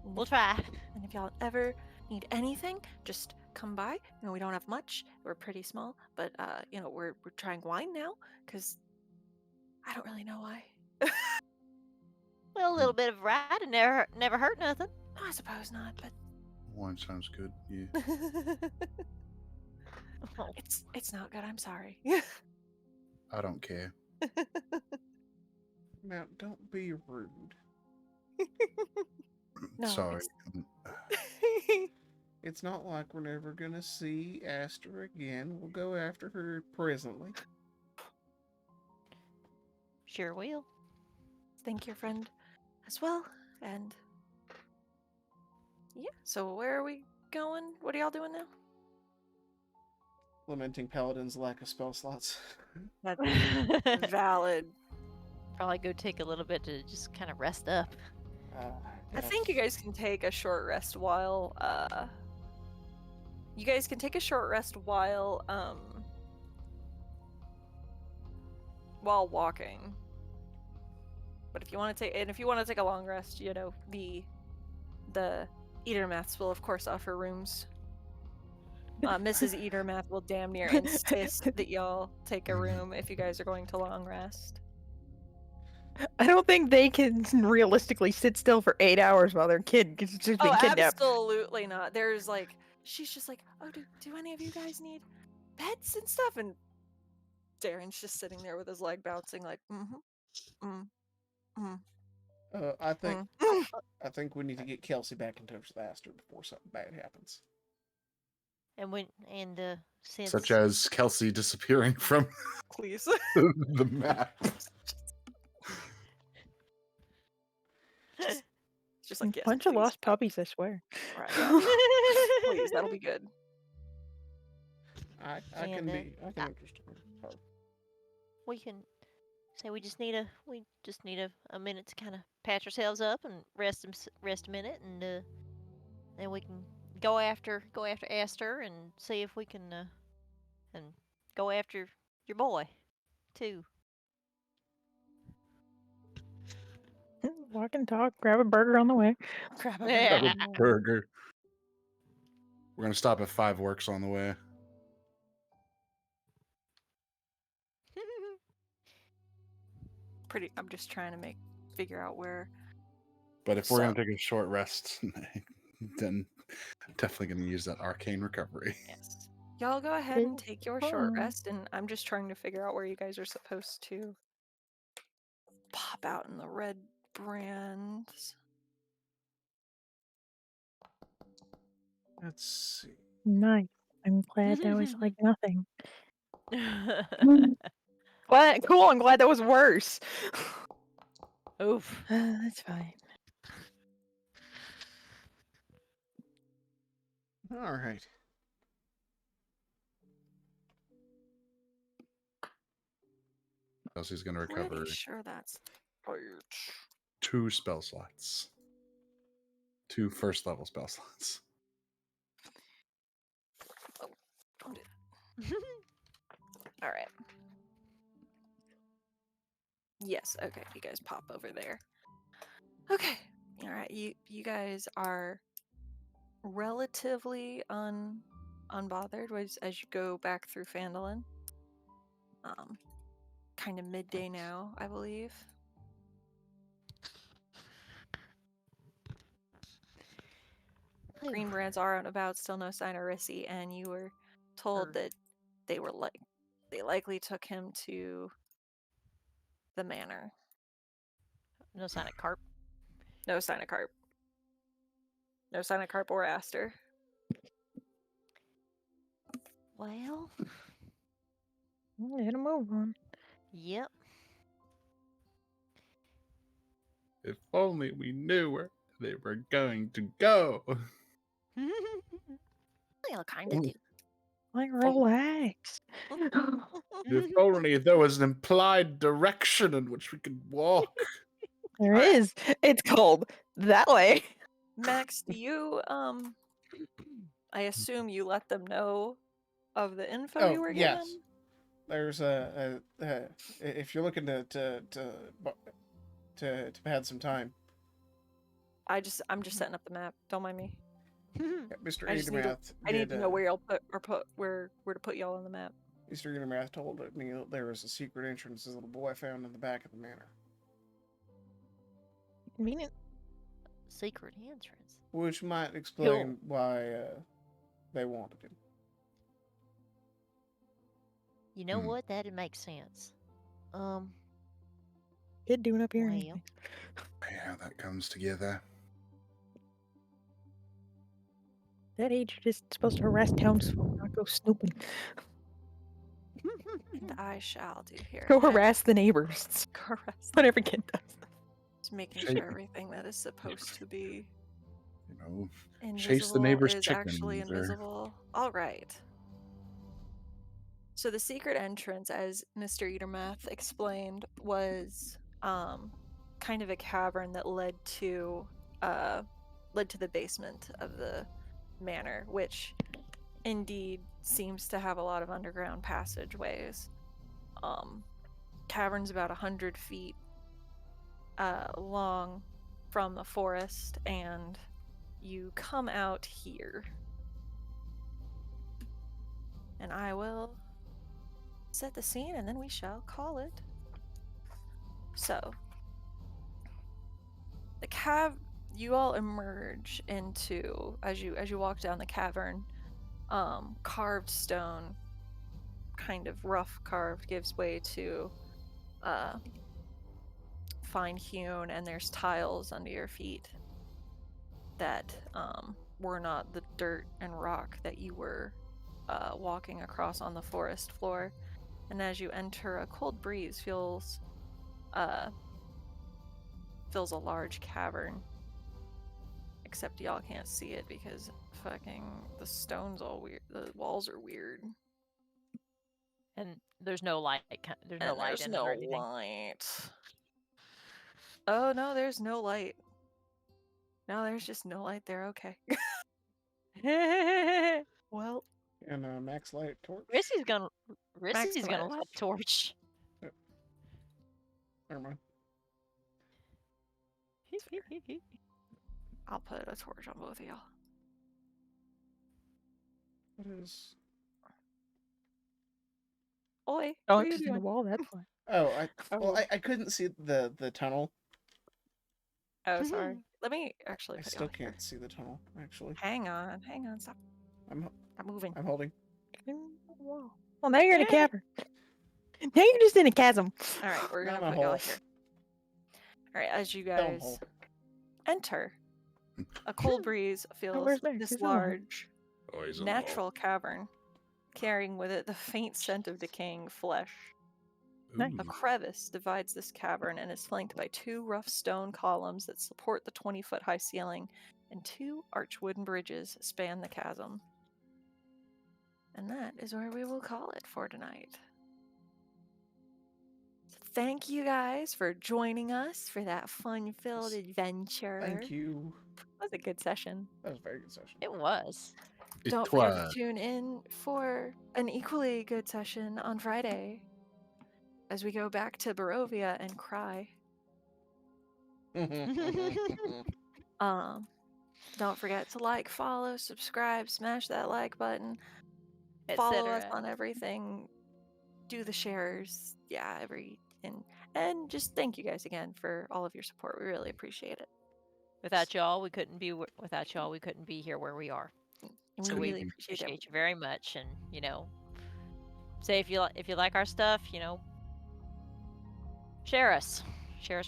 And We'll if, try. and if y'all ever need anything, just come by. We don't have much. We're pretty small, but we're trying wine now because I don't really know why. Well, a little bit of riding never hurt nothing. I suppose not, but Wine sounds good. Yeah. Oh, it's not good. I'm sorry. I don't care. Now, don't be rude. No, Sorry. It's not like we're never gonna see Aster again. We'll go after her presently. sure will. Thank your friend as well. And yeah, so where are we going? What are y'all doing now? Lamenting Paladin's lack of spell slots. That's valid. Probably go take a little bit to just kind of rest up. I think you guys can take a short rest while while walking. But if you want to take a long rest, the Eatermaths will of course offer rooms. Mrs. Eatermath will damn near insist that y'all take a room if you guys are going to long rest. I don't think they can realistically sit still for 8 hours while their kid is just being kidnapped. Absolutely not. She's just like, oh, do any of you guys need beds and stuff? And Darren's just sitting there with his leg bouncing, like, I think we need to get Kelsey back in touch with Aster before something bad happens. Since Such as Kelsey disappearing from please. the map. Just like, yes, Bunch of please, lost stop. puppies, I swear. Right, yeah. Please, that'll be good. I can understand her. we can say we just need a minute to kind of patch ourselves up and rest a minute, and then we can go after Aster and see if we can and go after your boy too. Walk and talk, grab a burger on the way. Grab a Yeah. burger. Burger. We're gonna stop at 5 Works on the way. I'm just trying to figure out where. But if we're So- gonna take a short rest, then definitely gonna use that arcane recovery. Yes. Y'all go ahead and take your short rest, and I'm just trying to figure out where you guys are supposed to pop out in the red brands. Let's see. Nice. I'm glad that was like nothing. Cool, I'm glad that was worse. Oof. That's fine. All right. Kelsey's gonna recover Pretty sure that's right. 2 spell slots. 2 first level spell slots. Don't do that. All right. Yes. Okay. You guys pop over there. Okay. All right. You guys are relatively unbothered as you go back through Phandelver. Kind of midday now, I believe. Green brands are out and about, still no sign of Rissy, and you were told that they likely took him to the manor. No sign of carp. No sign of carp. No sign of carp or Aster. Well, Hit a move on. yep. If only we knew where they were going to go. Well, kind of do. Like, relax. If only there was an implied direction in which we could walk. There is. It's called that way. Max, do you I assume you let them know of the info you were given? Yes. There's if you're looking to pad some time, I'm just setting up the map. Don't mind me. Mr. I just need to Eatermath I need did, to know where y'all where to put y'all on the map. Mr. Eatermath told me that there was a secret entrance his little boy found in the back of the manor. Convenient. Secret entrance. Which might explain why they wanted him. You know Hmm. what? That'd make sense. Kid doing up here. Well, anything. Yeah, that comes together. That age, you're just supposed to harass townsfolk, not go snooping. And I shall do here. Go and now. harass the neighbors. It's Harass. what every kid does. Just making Shake- sure everything that is supposed to be You know, invisible chase the neighbor's is actually chickens or- invisible. All right. So the secret entrance, as Mr. Eatermath explained, was kind of a cavern that led to the basement of the manor, which indeed seems to have a lot of underground passageways. Cavern's about 100 feet long from the forest, and you come out here. And I will set the scene, and then we shall call it. So, you all emerge into, as you walk down the cavern, carved stone, kind of rough carved, gives way to fine hewn, and there's tiles under your feet that were not the dirt and rock that you were walking across on the forest floor. And as you enter, a cold breeze fills a large cavern. Except y'all can't see it because fucking the stone's all weird. The walls are weird. And there's no light. There's no And light there's in it no or anything. light. Oh no, there's no light. No, there's just no light there. Okay. Well, And Max light torch. Rissy's gonna Maximize. light a torch. Never mind. I'll put a torch on both of y'all. What is? Oi, Oh, what are I'm you just in the doing? wall. That's why. Oh, Oh. I couldn't see the tunnel. Oh, sorry. Let me actually I put still y'all here. can't see the tunnel. Actually, Hang on, stop I'm moving. I'm holding. Well, now you're in a cavern. Now you're just in a chasm. All right, we're gonna Not a put y'all hole. here. All right, as you Stone guys hole. enter, a cold breeze fills where's Max? this He's not a hole. large, Oh, he's in the hole. natural cavern, carrying with it the faint scent of decaying flesh. Nice. A crevice divides this cavern and is flanked by two rough stone columns that support the 20-foot high ceiling, and two arch wooden bridges span the chasm. And that is where we will call it for tonight. So thank you guys for joining us for that fun-filled adventure. Thank you. That was a good session. That was a very good session. It was. Don't forget to tune in for an equally good session on Friday as we go back to Barovia and cry. Don't forget to like, follow, subscribe, smash that like button, follow us on everything, do the shares, and just thank you guys again for all of your support. We really appreciate it. Without y'all, we couldn't be here where we are. And So we we really appreciate it. appreciate you very much, and say if you like our stuff, share us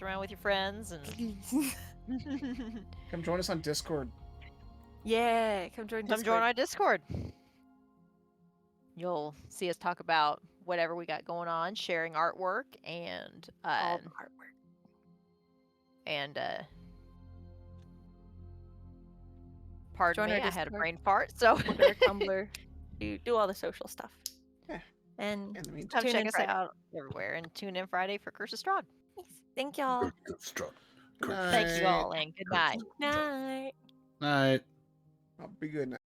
around with your friends, and Come join us on Discord. Yeah, come join our Discord. You'll see us talk about whatever we got going on, sharing artwork, and all the artwork. And pardon Join me, our I had a Discord. brain fart, so Twitter, Tumblr, do all the social stuff. Yeah. And In the meantime, come tune check in us Friday. out everywhere, and tune in Friday for Curse of Strahd. Thank y'all. Thank you all, and good night. Night. Night. I'll be good now.